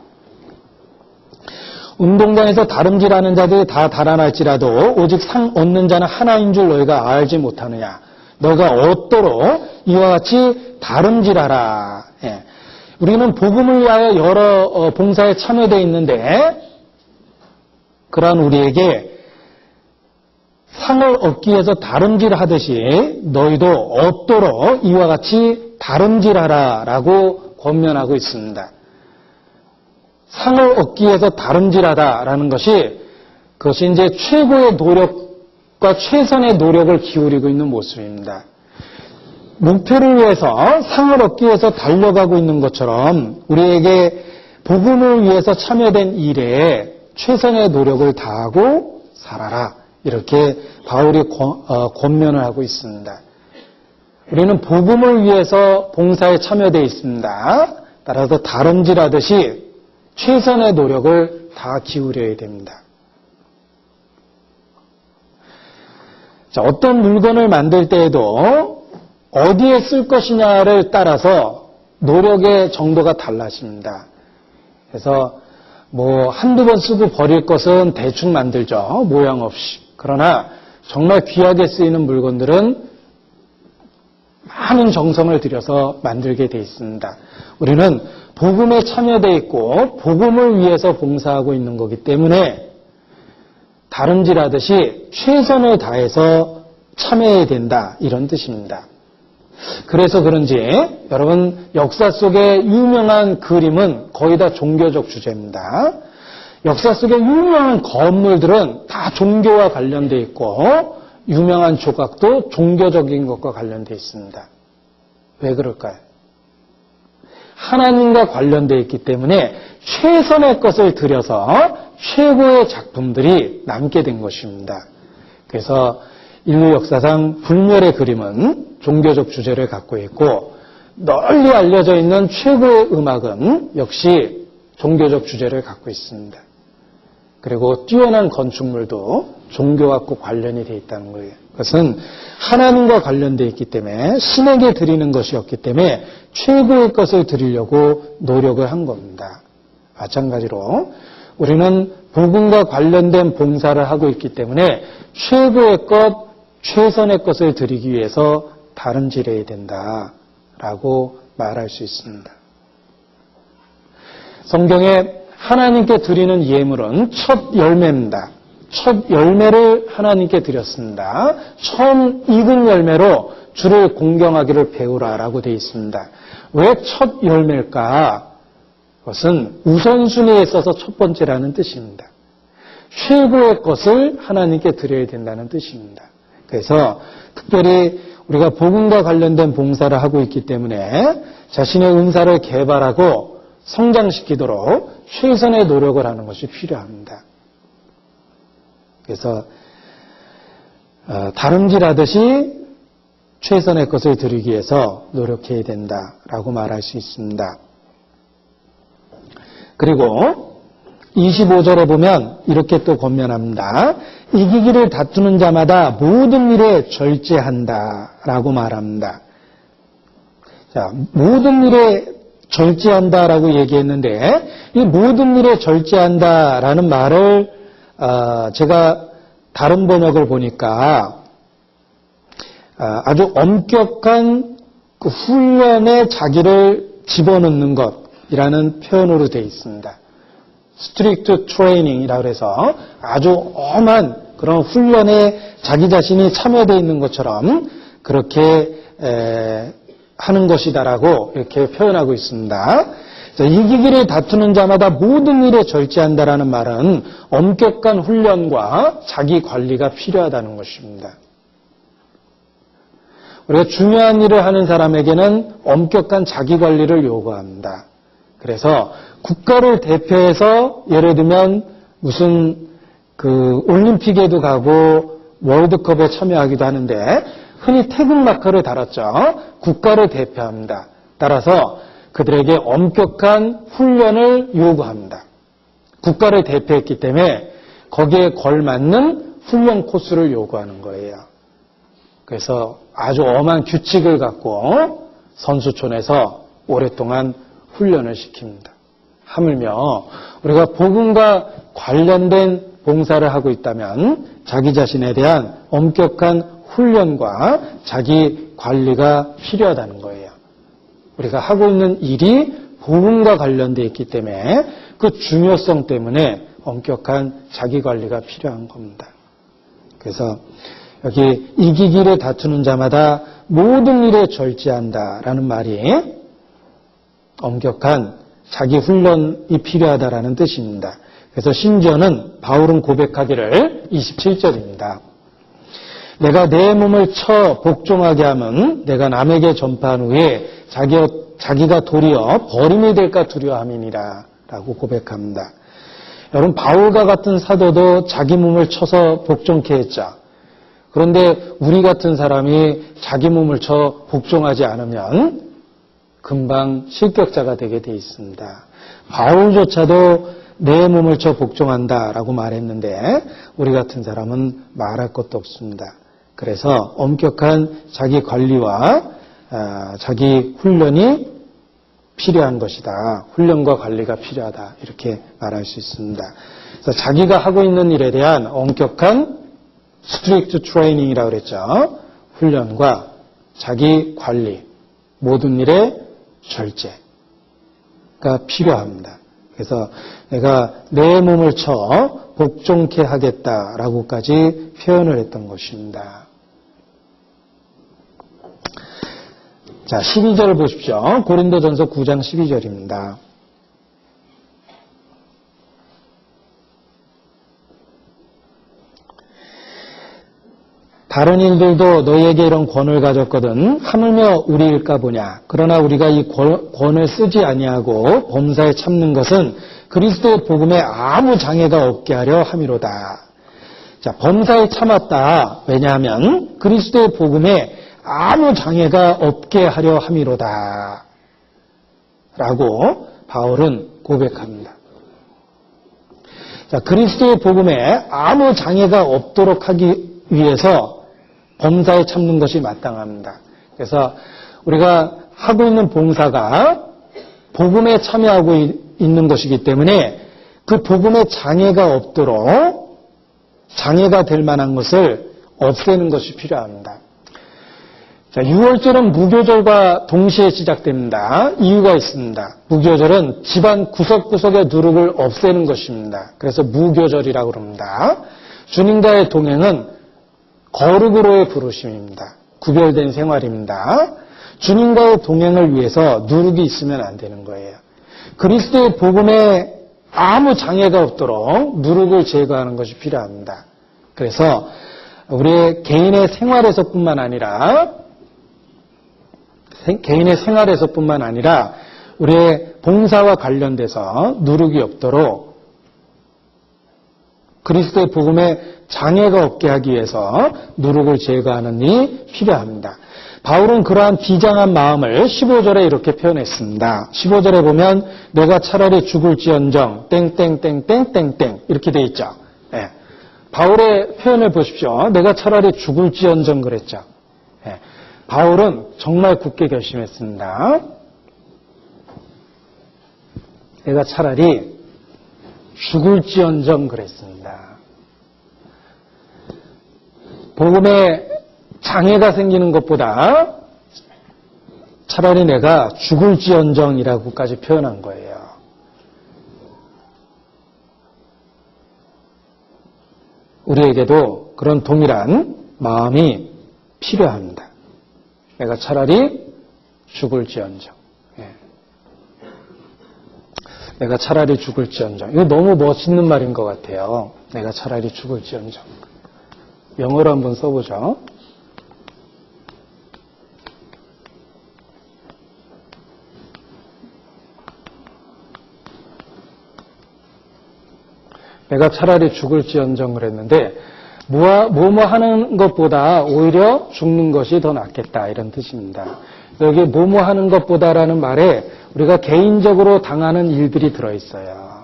운동장에서 다름질하는 자들이 다 달아날지라도 오직 상 얻는 자는 하나인 줄 너희가 알지 못하느냐. 너희가 얻도록 이와 같이 다름질하라. 예. 우리는 복음을 위하여 여러 봉사에 참여되어 있는데 그러한 우리에게 상을 얻기 위해서 다름질하듯이 너희도 얻도록 이와 같이 다름질하라 라고 권면하고 있습니다. 상을 얻기 위해서 다름질하다라는 그것이 이제 최고의 노력과 최선의 노력을 기울이고 있는 모습입니다. 목표를 위해서 상을 얻기 위해서 달려가고 있는 것처럼 우리에게 복음을 위해서 참여된 일에 최선의 노력을 다하고 살아라. 이렇게 바울이 권면을 하고 있습니다. 우리는 복음을 위해서 봉사에 참여되어 있습니다. 따라서 다름질하듯이 최선의 노력을 다 기울여야 됩니다. 자, 어떤 물건을 만들 때에도 어디에 쓸 것이냐를 따라서 노력의 정도가 달라집니다. 그래서 한두 번 쓰고 버릴 것은 대충 만들죠. 모양 없이. 그러나 정말 귀하게 쓰이는 물건들은 많은 정성을 들여서 만들게 돼 있습니다. 우리는 복음에 참여되어 있고 복음을 위해서 봉사하고 있는 거기 때문에 다름질하듯이 최선을 다해서 참여해야 된다 이런 뜻입니다. 그래서 그런지 여러분 역사 속의 유명한 그림은 거의 다 종교적 주제입니다. 역사 속의 유명한 건물들은 다 종교와 관련되어 있고 유명한 조각도 종교적인 것과 관련되어 있습니다. 왜 그럴까요? 하나님과 관련되어 있기 때문에 최선의 것을 들여서 최고의 작품들이 남게 된 것입니다. 그래서 인류 역사상 불멸의 그림은 종교적 주제를 갖고 있고 널리 알려져 있는 최고의 음악은 역시 종교적 주제를 갖고 있습니다. 그리고 뛰어난 건축물도 종교와 꼭 관련이 되어 있다는 거예요. 그것은 하나님과 관련되어 있기 때문에 신에게 드리는 것이었기 때문에 최고의 것을 드리려고 노력을 한 겁니다. 마찬가지로 우리는 복음과 관련된 봉사를 하고 있기 때문에 최고의 것, 최선의 것을 드리기 위해서 다름질해야 된다라고 말할 수 있습니다. 성경에 하나님께 드리는 예물은 첫 열매입니다. 첫 열매를 하나님께 드렸습니다. 처음 익은 열매로 주를 공경하기를 배우라라고 되어 있습니다. 왜 첫 열매일까? 그것은 우선순위에 있어서 첫 번째라는 뜻입니다. 최고의 것을 하나님께 드려야 된다는 뜻입니다. 그래서 특별히 우리가 복음과 관련된 봉사를 하고 있기 때문에 자신의 은사를 개발하고 성장시키도록 최선의 노력을 하는 것이 필요합니다. 그래서 다름질하듯이 최선의 것을 드리기 위해서 노력해야 된다라고 말할 수 있습니다. 그리고 25절에 보면 이렇게 또 권면합니다. 이기기를 다투는 자마다 모든 일에 절제한다라고 말합니다. 자, 모든 일에 절제한다라고 얘기했는데 이 모든 일에 절제한다라는 말을 제가 다른 번역을 보니까 아주 엄격한 그 훈련에 자기를 집어넣는 것이라는 표현으로 되어 있습니다. strict training이라고 해서 아주 엄한 그런 훈련에 자기 자신이 참여되어 있는 것처럼 그렇게 하는 것이다라고 이렇게 표현하고 있습니다. 이기기를 다투는 자마다 모든 일에 절제한다라는 말은 엄격한 훈련과 자기 관리가 필요하다는 것입니다. 우리가 중요한 일을 하는 사람에게는 엄격한 자기 관리를 요구합니다. 그래서 국가를 대표해서 예를 들면 무슨 그 올림픽에도 가고 월드컵에 참여하기도 하는데 흔히 태극마크를 달았죠. 국가를 대표합니다. 따라서 그들에게 엄격한 훈련을 요구합니다. 국가를 대표했기 때문에 거기에 걸맞는 훈련 코스를 요구하는 거예요. 그래서 아주 엄한 규칙을 갖고 선수촌에서 오랫동안 훈련을 시킵니다. 하물며 우리가 복음과 관련된 봉사를 하고 있다면 자기 자신에 대한 엄격한 훈련과 자기 관리가 필요하다는 거예요. 우리가 하고 있는 일이 복음과 관련되어 있기 때문에 그 중요성 때문에 엄격한 자기 관리가 필요한 겁니다. 그래서 여기 이기기를 다투는 자마다 모든 일에 절제한다라는 말이 엄격한 자기 훈련이 필요하다라는 뜻입니다. 그래서 심지어는 바울은 고백하기를 27절입니다. 내가 내 몸을 쳐 복종하게 하면 내가 남에게 전파한 후에 자기가 도리어 버림이 될까 두려워함이니라 라고 고백합니다. 여러분 바울과 같은 사도도 자기 몸을 쳐서 복종케 했죠. 그런데 우리 같은 사람이 자기 몸을 쳐 복종하지 않으면 금방 실격자가 되게 돼 있습니다. 바울조차도 내 몸을 쳐 복종한다라고 말했는데 우리 같은 사람은 말할 것도 없습니다. 그래서 엄격한 자기 관리와 자기 훈련이 필요한 것이다. 훈련과 관리가 필요하다. 이렇게 말할 수 있습니다. 그래서 자기가 하고 있는 일에 대한 엄격한 strict training이라고 그랬죠. 훈련과 자기 관리, 모든 일에 절제가 필요합니다. 그래서 내가 내 몸을 쳐 복종케 하겠다라고까지 표현을 했던 것입니다. 자, 12절 보십시오. 고린도전서 9장 12절입니다. 다른 일들도 너희에게 이런 권을 가졌거든 하물며 우리일까 보냐. 그러나 우리가 이 권을 쓰지 아니하고 범사에 참는 것은 그리스도의 복음에 아무 장애가 없게 하려 함이로다. 자, 범사에 참았다. 왜냐하면 그리스도의 복음에 아무 장애가 없게 하려 함이로다. 라고 바울은 고백합니다. 자, 그리스도의 복음에 아무 장애가 없도록 하기 위해서 범사에 참는 것이 마땅합니다. 그래서 우리가 하고 있는 봉사가 복음에 참여하고 있는 것이기 때문에 그 복음에 장애가 없도록 장애가 될 만한 것을 없애는 것이 필요합니다. 자, 6월절은 무교절과 동시에 시작됩니다. 이유가 있습니다. 무교절은 집안 구석구석의 누룩을 없애는 것입니다. 그래서 무교절이라고 합니다. 주님과의 동행은 거룩으로의 부르심입니다. 구별된 생활입니다. 주님과의 동행을 위해서 누룩이 있으면 안 되는 거예요. 그리스도의 복음에 아무 장애가 없도록 누룩을 제거하는 것이 필요합니다. 그래서 우리의 개인의 생활에서뿐만 아니라 우리의 봉사와 관련돼서 누룩이 없도록 그리스도의 복음에 장애가 없게 하기 위해서 누룩을 제거하는 일이 필요합니다. 바울은 그러한 비장한 마음을 15절에 이렇게 표현했습니다. 15절에 보면 내가 차라리 죽을지언정 땡땡땡땡땡땡 이렇게 돼 있죠. 예. 바울의 표현을 보십시오. 내가 차라리 죽을지언정 그랬죠. 예. 바울은 정말 굳게 결심했습니다. 내가 차라리 죽을지언정 그랬습니다. 복음에 장애가 생기는 것보다 차라리 내가 죽을지언정이라고까지 표현한 거예요. 우리에게도 그런 동일한 마음이 필요합니다. 내가 차라리 죽을지언정. 예. 내가 차라리 죽을지언정. 이거 너무 멋있는 말인 것 같아요. 내가 차라리 죽을지언정. 영어로 한번 써보죠. 내가 차라리 죽을지언정 그랬는데 뭐뭐 하는 것보다 오히려 죽는 것이 더 낫겠다 이런 뜻입니다. 여기 뭐뭐 하는 것보다라는 말에 우리가 개인적으로 당하는 일들이 들어있어요.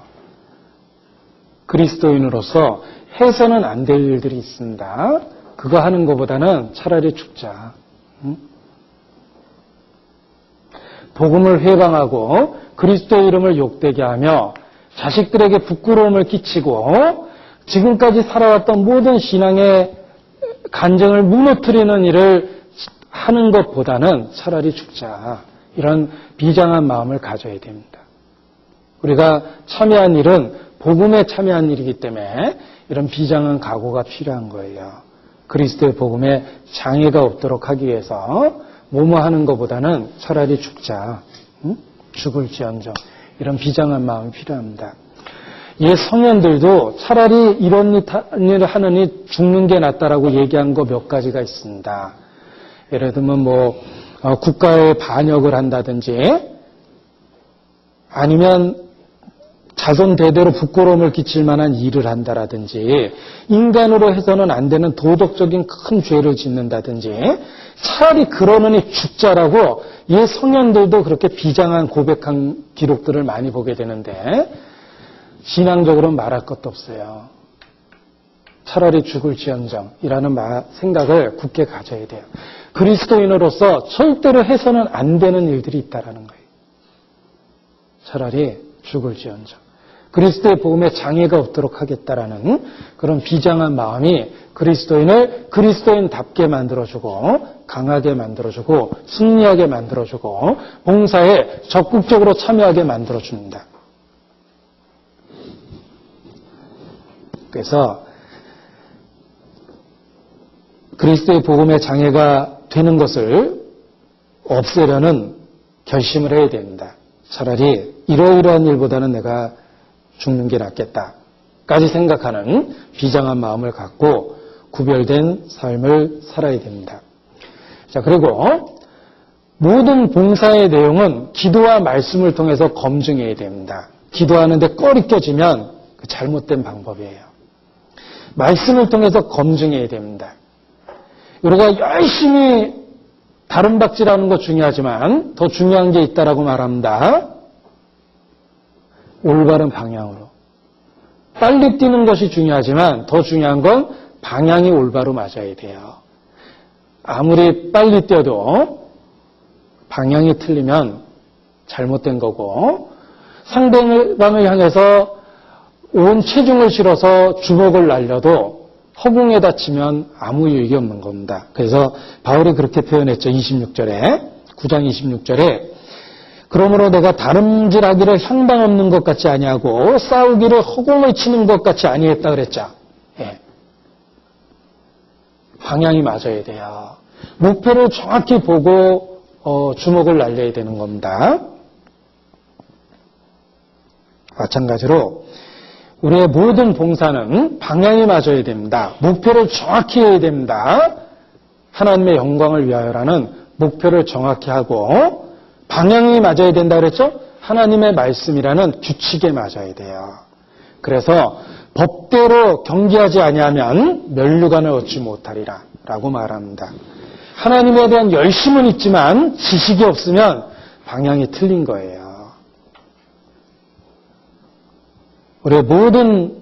그리스도인으로서 해서는 안 될 일들이 있습니다. 그거 하는 것보다는 차라리 죽자. 복음을 회방하고 그리스도의 이름을 욕되게 하며 자식들에게 부끄러움을 끼치고 지금까지 살아왔던 모든 신앙의 간증을 무너뜨리는 일을 하는 것보다는 차라리 죽자. 이런 비장한 마음을 가져야 됩니다. 우리가 참여한 일은 복음에 참여한 일이기 때문에 이런 비장한 각오가 필요한 거예요. 그리스도의 복음에 장애가 없도록 하기 위해서 뭐뭐 하는 것보다는 차라리 죽자. 죽을지언정. 이런 비장한 마음이 필요합니다. 옛 성현들도 차라리 이런 일을 하느니 죽는 게 낫다라고 얘기한 거 몇 가지가 있습니다. 예를 들면 국가에 반역을 한다든지 아니면 자손 대대로 부끄러움을 끼칠 만한 일을 한다라든지 인간으로 해서는 안 되는 도덕적인 큰 죄를 짓는다든지 차라리 그러느니 죽자라고 옛 성현들도 그렇게 비장한 고백한 기록들을 많이 보게 되는데 신앙적으로는 말할 것도 없어요. 차라리 죽을지언정이라는 생각을 굳게 가져야 돼요. 그리스도인으로서 절대로 해서는 안 되는 일들이 있다라는 거예요. 차라리 죽을지언정. 그리스도의 복음에 장애가 없도록 하겠다라는 그런 비장한 마음이 그리스도인을 그리스도인답게 만들어주고 강하게 만들어주고 승리하게 만들어주고 봉사에 적극적으로 참여하게 만들어줍니다. 그래서 그리스도의 복음에 장애가 되는 것을 없애려는 결심을 해야 됩니다. 차라리 이러이러한 일보다는 내가 죽는 게 낫겠다까지 생각하는 비장한 마음을 갖고 구별된 삶을 살아야 됩니다. 자, 그리고 모든 봉사의 내용은 기도와 말씀을 통해서 검증해야 됩니다. 기도하는데 꺼리 껴지면 잘못된 방법이에요. 말씀을 통해서 검증해야 됩니다. 우리가 열심히 다른 박질하는 거 중요하지만 더 중요한 게 있다라고 말합니다. 올바른 방향으로. 빨리 뛰는 것이 중요하지만 더 중요한 건 방향이 올바로 맞아야 돼요. 아무리 빨리 뛰어도 방향이 틀리면 잘못된 거고 상대방을 향해서 온 체중을 실어서 주먹을 날려도 허공에 닿치면 아무 유익이 없는 겁니다. 그래서 바울이 그렇게 표현했죠. 26절에 9장 26절에 그러므로 내가 다름질하기를 향방 없는 것 같이 아니하고 싸우기를 허공을 치는 것 같이 아니했다 그랬죠. 예. 방향이 맞아야 돼요. 목표를 정확히 보고 주먹을 날려야 되는 겁니다. 마찬가지로 우리의 모든 봉사는 방향이 맞아야 됩니다. 목표를 정확히 해야 됩니다. 하나님의 영광을 위하여라는 목표를 정확히 하고 방향이 맞아야 된다 그랬죠? 하나님의 말씀이라는 규칙에 맞아야 돼요. 그래서 법대로 경기하지 아니하면 면류관을 얻지 못하리라 라고 말합니다. 하나님에 대한 열심은 있지만 지식이 없으면 방향이 틀린 거예요. 우리의 모든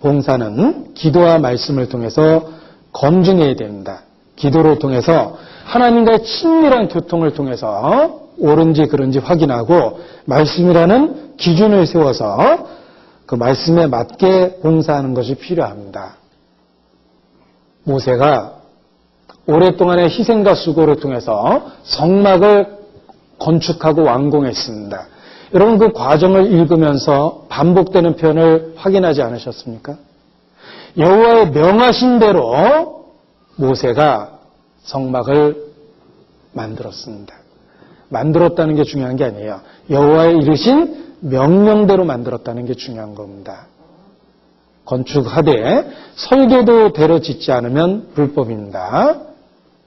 봉사는 기도와 말씀을 통해서 검증해야 됩니다. 기도를 통해서 하나님과의 친밀한 교통을 통해서 옳은지 그른지 확인하고 말씀이라는 기준을 세워서 그 말씀에 맞게 봉사하는 것이 필요합니다. 모세가 오랫동안의 희생과 수고를 통해서 성막을 건축하고 완공했습니다. 여러분 그 과정을 읽으면서 반복되는 표현을 확인하지 않으셨습니까? 여호와의 명하신 대로 모세가 성막을 만들었습니다. 만들었다는 게 중요한 게 아니에요. 여호와의 이르신 명령대로 만들었다는 게 중요한 겁니다. 건축하되 설계도 대로 짓지 않으면 불법입니다.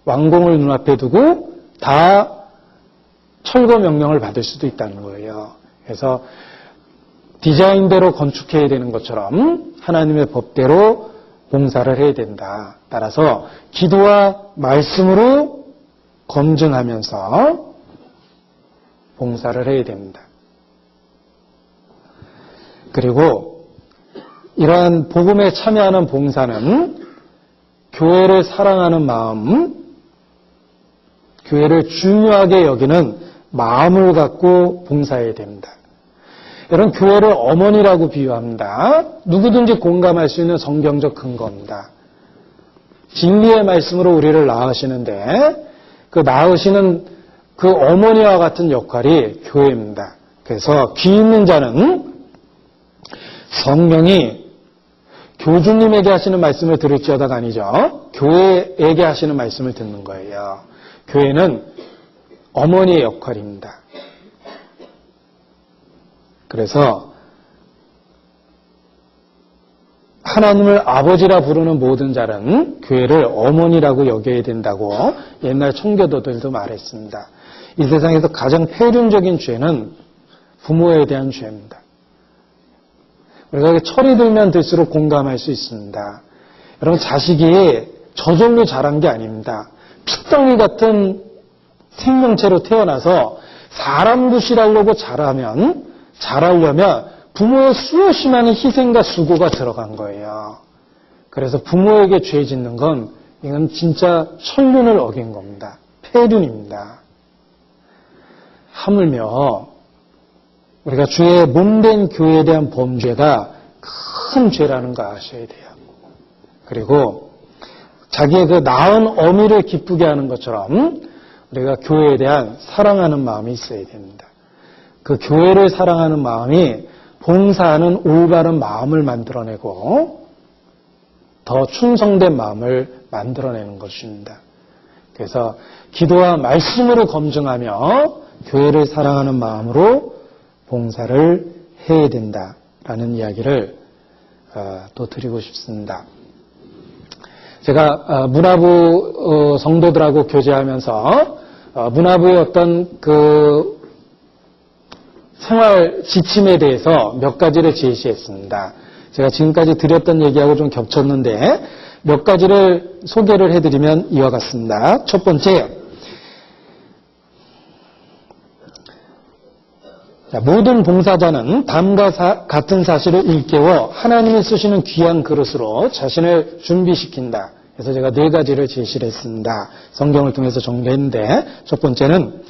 완공을 눈앞에 두고 다 철거 명령을 받을 수도 있다는 거예요. 그래서 디자인대로 건축해야 되는 것처럼 하나님의 법대로 봉사를 해야 된다. 따라서 기도와 말씀으로 검증하면서 봉사를 해야 됩니다. 그리고 이러한 복음에 참여하는 봉사는 교회를 사랑하는 마음, 교회를 중요하게 여기는 마음을 갖고 봉사해야 됩니다. 여러분 교회를 어머니라고 비유합니다. 누구든지 공감할 수 있는 성경적 근거입니다. 진리의 말씀으로 우리를 낳으시는데 그 낳으시는 그 어머니와 같은 역할이 교회입니다. 그래서 귀 있는 자는 성령이 교주님에게 하시는 말씀을 들을지어다가 아니죠. 교회에게 하시는 말씀을 듣는 거예요. 교회는 어머니의 역할입니다. 그래서 하나님을 아버지라 부르는 모든 자는 교회를 어머니라고 여겨야 된다고 옛날 청교도들도 말했습니다. 이 세상에서 가장 폐륜적인 죄는 부모에 대한 죄입니다. 우리가 철이 들면 들수록 공감할 수 있습니다. 여러분 자식이 저절로 자란 게 아닙니다. 핏덩이 같은 생명체로 태어나서 사람 굿이라고 자라려면 부모의 수없이 많은 희생과 수고가 들어간 거예요. 그래서 부모에게 죄 짓는 건 이건 진짜 천륜을 어긴 겁니다. 폐륜입니다. 하물며 우리가 주의 몸된 교회에 대한 범죄가 큰 죄라는 거 아셔야 돼요. 그리고 자기의 그 낳은 어미를 기쁘게 하는 것처럼 우리가 교회에 대한 사랑하는 마음이 있어야 됩니다. 그 교회를 사랑하는 마음이 봉사하는 올바른 마음을 만들어내고 더 충성된 마음을 만들어내는 것입니다. 그래서 기도와 말씀으로 검증하며 교회를 사랑하는 마음으로 봉사를 해야 된다라는 이야기를 또 드리고 싶습니다. 제가 문화부 성도들하고 교제하면서 문화부의 어떤 그 생활 지침에 대해서 몇 가지를 제시했습니다. 제가 지금까지 드렸던 얘기하고 좀 겹쳤는데 몇 가지를 소개를 해드리면 이와 같습니다. 첫 번째, 모든 봉사자는 다음과 같은 사실을 일깨워 하나님이 쓰시는 귀한 그릇으로 자신을 준비시킨다. 그래서 제가 네 가지를 제시를 했습니다. 성경을 통해서 정리했는데 첫 번째는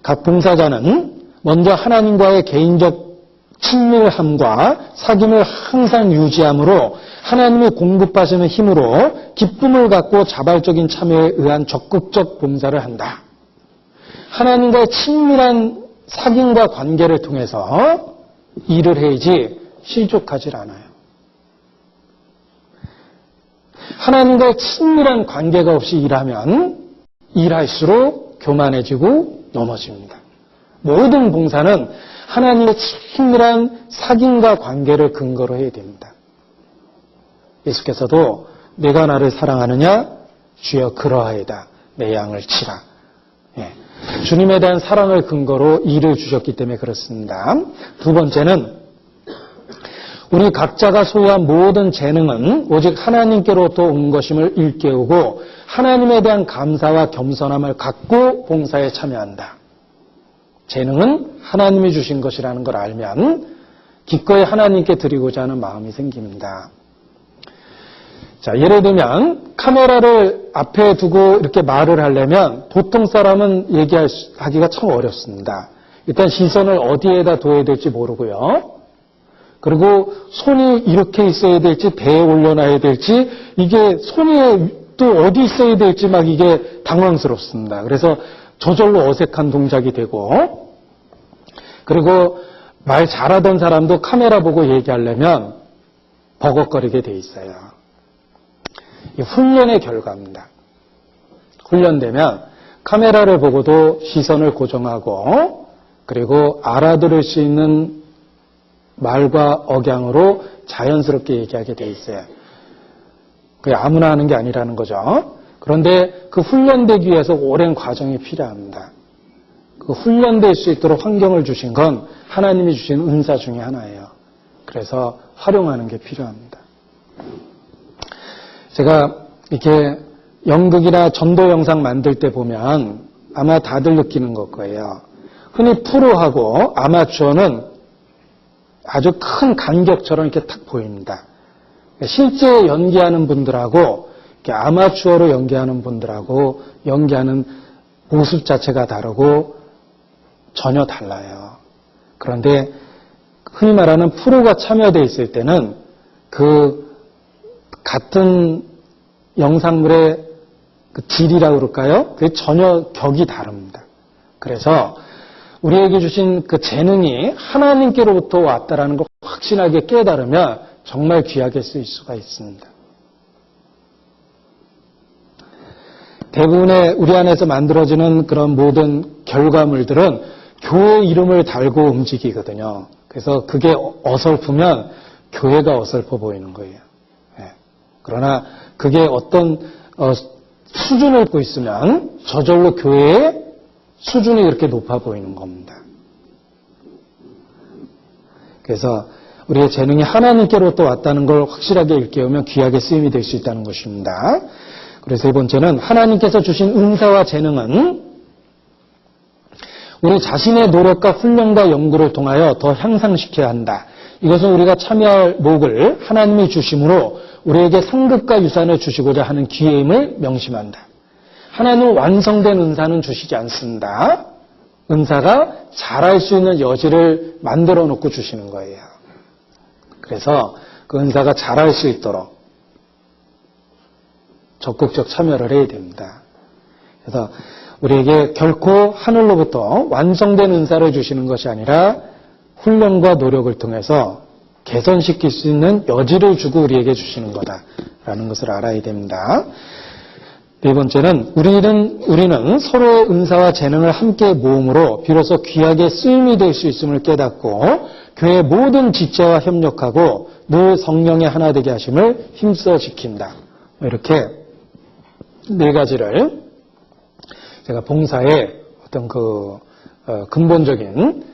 각 봉사자는 먼저 하나님과의 개인적 친밀함과 사귐을 항상 유지함으로 하나님이 공급하시는 힘으로 기쁨을 갖고 자발적인 참여에 의한 적극적 봉사를 한다. 하나님과의 친밀한 사귐과 관계를 통해서 일을 해야지 실족하질 않아요. 하나님과의 친밀한 관계가 없이 일하면 일할수록 교만해지고 넘어집니다. 모든 봉사는 하나님의 친밀한 사귐과 관계를 근거로 해야 됩니다. 예수께서도 내가 나를 사랑하느냐? 주여 그러하이다. 내 양을 치라. 주님에 대한 사랑을 근거로 일을 주셨기 때문에 그렇습니다. 두 번째는 우리 각자가 소유한 모든 재능은 오직 하나님께로부터 온 것임을 일깨우고 하나님에 대한 감사와 겸손함을 갖고 봉사에 참여한다. 재능은 하나님이 주신 것이라는 걸 알면 기꺼이 하나님께 드리고자 하는 마음이 생깁니다. 자, 예를 들면 카메라를 앞에 두고 이렇게 말을 하려면 보통 사람은 하기가 참 어렵습니다. 일단 시선을 어디에다 둬야 될지 모르고요. 그리고 손이 이렇게 있어야 될지 배에 올려놔야 될지 이게 손이 또 어디 있어야 될지 막 이게 당황스럽습니다. 그래서 저절로 어색한 동작이 되고 그리고 말 잘하던 사람도 카메라 보고 얘기하려면 버벅거리게 돼 있어요. 이 훈련의 결과입니다. 훈련되면 카메라를 보고도 시선을 고정하고 그리고 알아들을 수 있는 말과 억양으로 자연스럽게 얘기하게 돼 있어요. 그게 아무나 하는 게 아니라는 거죠. 그런데 그 훈련되기 위해서 오랜 과정이 필요합니다. 그 훈련될 수 있도록 환경을 주신 건 하나님이 주신 은사 중에 하나예요. 그래서 활용하는 게 필요합니다. 제가 이렇게 연극이나 전도 영상 만들 때 보면 아마 다들 느끼는 것 거예요. 흔히 프로하고 아마추어는 아주 큰 간격처럼 이렇게 딱 보입니다. 실제 연기하는 분들하고 아마추어로 연기하는 분들하고 연기하는 모습 자체가 다르고 전혀 달라요. 그런데 흔히 말하는 프로가 참여되어 있을 때는 그 같은 영상물의 그 질이라고 그럴까요? 그게 전혀 격이 다릅니다. 그래서 우리에게 주신 그 재능이 하나님께로부터 왔다라는 걸 확신하게 깨달으면 정말 귀하게 쓰일 수가 있습니다. 대부분의 우리 안에서 만들어지는 그런 모든 결과물들은 교회 이름을 달고 움직이거든요. 그래서 그게 어설프면 교회가 어설퍼 보이는 거예요. 그러나 그게 어떤 수준을 보고 있으면 저절로 교회의 수준이 그렇게 높아 보이는 겁니다. 그래서 우리의 재능이 하나님께로부터 왔다는 걸 확실하게 일깨우면 귀하게 쓰임이 될 수 있다는 것입니다. 그래서 세 번째는 하나님께서 주신 은사와 재능은 우리 자신의 노력과 훈련과 연구를 통하여 더 향상시켜야 한다. 이것은 우리가 참여할 목을 하나님이 주심으로 우리에게 상급과 유산을 주시고자 하는 기회임을 명심한다. 하나님은 완성된 은사는 주시지 않습니다. 은사가 잘할 수 있는 여지를 만들어 놓고 주시는 거예요. 그래서 그 은사가 잘할 수 있도록 적극적 참여를 해야 됩니다. 그래서 우리에게 결코 하늘로부터 완성된 은사를 주시는 것이 아니라 훈련과 노력을 통해서 개선시킬 수 있는 여지를 주고 우리에게 주시는 거다라는 것을 알아야 됩니다. 네 번째는 우리는 서로의 은사와 재능을 함께 모음으로 비로소 귀하게 쓰임이 될 수 있음을 깨닫고 교회의 모든 지체와 협력하고 늘 성령의 하나 되게 하심을 힘써 지킨다. 이렇게 네 가지를 제가 봉사의 어떤 근본적인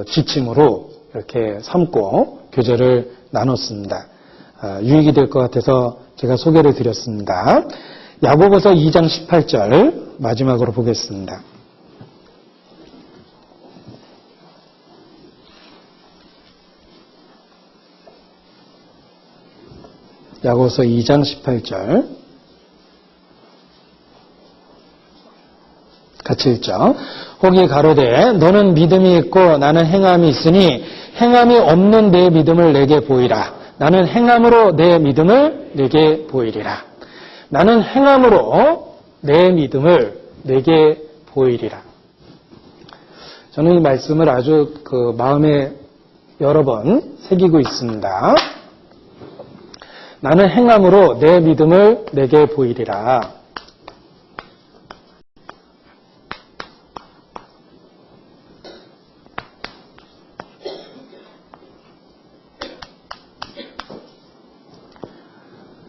지침으로 이렇게 삼고 교제를 나눴습니다. 유익이 될 것 같아서 제가 소개를 드렸습니다. 야고보서 2장 18절 마지막으로 보겠습니다. 야고보서 2장 18절 같이 읽죠. 혹이 가로되 너는 믿음이 있고 나는 행함이 있으니 행함이 없는 내 믿음을 내게 보이라. 나는 행함으로 내 믿음을 내게 보이리라. 나는 행함으로 내 믿음을 내게 보이리라. 저는 이 말씀을 아주 마음에 여러 번 새기고 있습니다. 나는 행함으로 내 믿음을 내게 보이리라.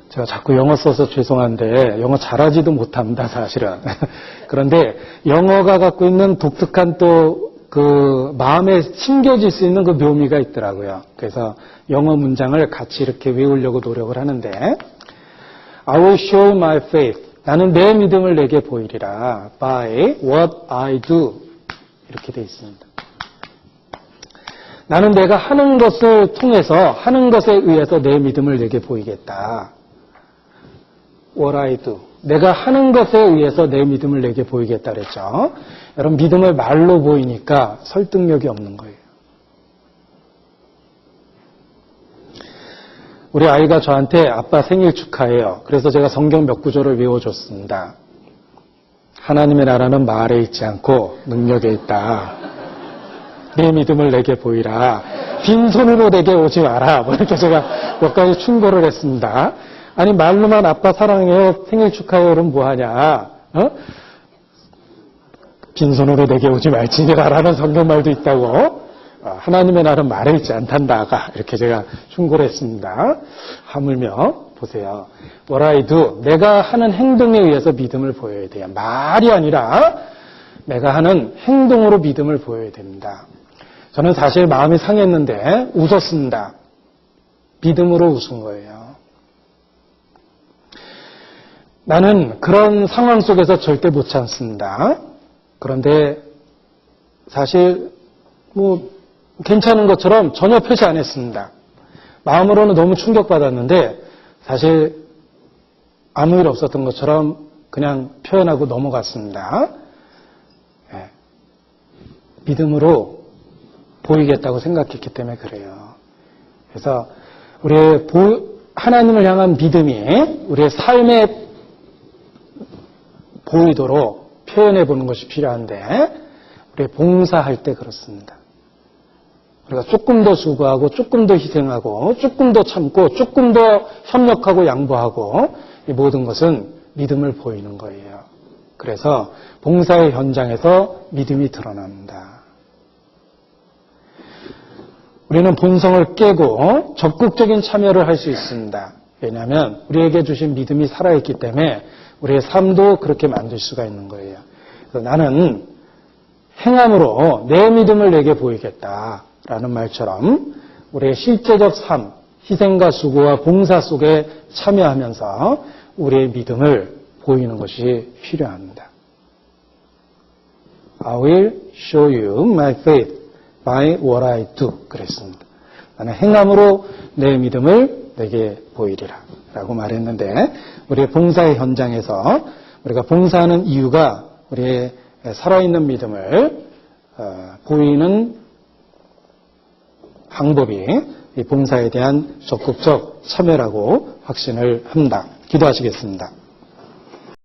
제가 자꾸 영어 써서 죄송한데 영어 잘하지도 못합니다, 사실은. 그런데 영어가 갖고 있는 독특한 또 마음에 심겨질 수 있는 그 묘미가 있더라고요. 그래서 영어 문장을 같이 이렇게 외우려고 노력을 하는데 I will show my faith 나는 내 믿음을 내게 보이리라. By what I do. 이렇게 되어 있습니다. 나는 내가 하는 것을 통해서, 하는 것에 의해서 내 믿음을 내게 보이겠다. What I do. 내가 하는 것에 의해서 내 믿음을 내게 보이겠다 그랬죠. 여러분, 믿음을 말로 보이니까 설득력이 없는 거예요. 우리 아이가 저한테 아빠 생일 축하해요. 그래서 제가 성경 몇 구절을 외워줬습니다. 하나님의 나라는 말에 있지 않고 능력에 있다. 내 믿음을 내게 보이라. 빈손으로 내게 오지 마라. 뭐 이렇게 제가 몇 가지 충고를 했습니다. 아니 말로만 아빠 사랑해요, 생일 축하해요, 그럼 뭐하냐? 빈손으로 내게 오지 말지니라라는 성경말도 있다고. 하나님의 나라는 말에 있지 않단다가 이렇게 제가 충고를 했습니다. 하물며 보세요. What I do, 내가 하는 행동에 의해서 믿음을 보여야 돼요. 말이 아니라 내가 하는 행동으로 믿음을 보여야 됩니다. 저는 사실 마음이 상했는데 웃었습니다. 믿음으로 웃은 거예요. 나는 그런 상황 속에서 절대 못 참습니다. 그런데 사실 괜찮은 것처럼 전혀 표시 안 했습니다. 마음으로는 너무 충격받았는데 사실 아무 일 없었던 것처럼 그냥 표현하고 넘어갔습니다. 네. 믿음으로 보이겠다고 생각했기 때문에 그래요. 그래서 우리의 하나님을 향한 믿음이 우리의 삶에 보이도록 표현해 보는 것이 필요한데 우리 봉사할 때 그렇습니다. 우리가 조금 더 수고하고 조금 더 희생하고 조금 더 참고 조금 더 협력하고 양보하고 이 모든 것은 믿음을 보이는 거예요. 그래서 봉사의 현장에서 믿음이 드러납니다. 우리는 본성을 깨고 적극적인 참여를 할 수 있습니다. 왜냐하면 우리에게 주신 믿음이 살아있기 때문에 우리의 삶도 그렇게 만들 수가 있는 거예요. 그래서 나는 행함으로 내 믿음을 내게 보이겠다라는 말처럼 우리의 실제적 삶, 희생과 수고와 봉사 속에 참여하면서 우리의 믿음을 보이는 것이 필요합니다. I will show you my faith by what I do. 그랬습니다. 나는 행함으로 내 믿음을 내게 보이리라 라고 말했는데 우리의 봉사의 현장에서 우리가 봉사하는 이유가 우리의 살아있는 믿음을 보이는 방법이 이 봉사에 대한 적극적 참여라고 확신을 합니다. 기도하시겠습니다.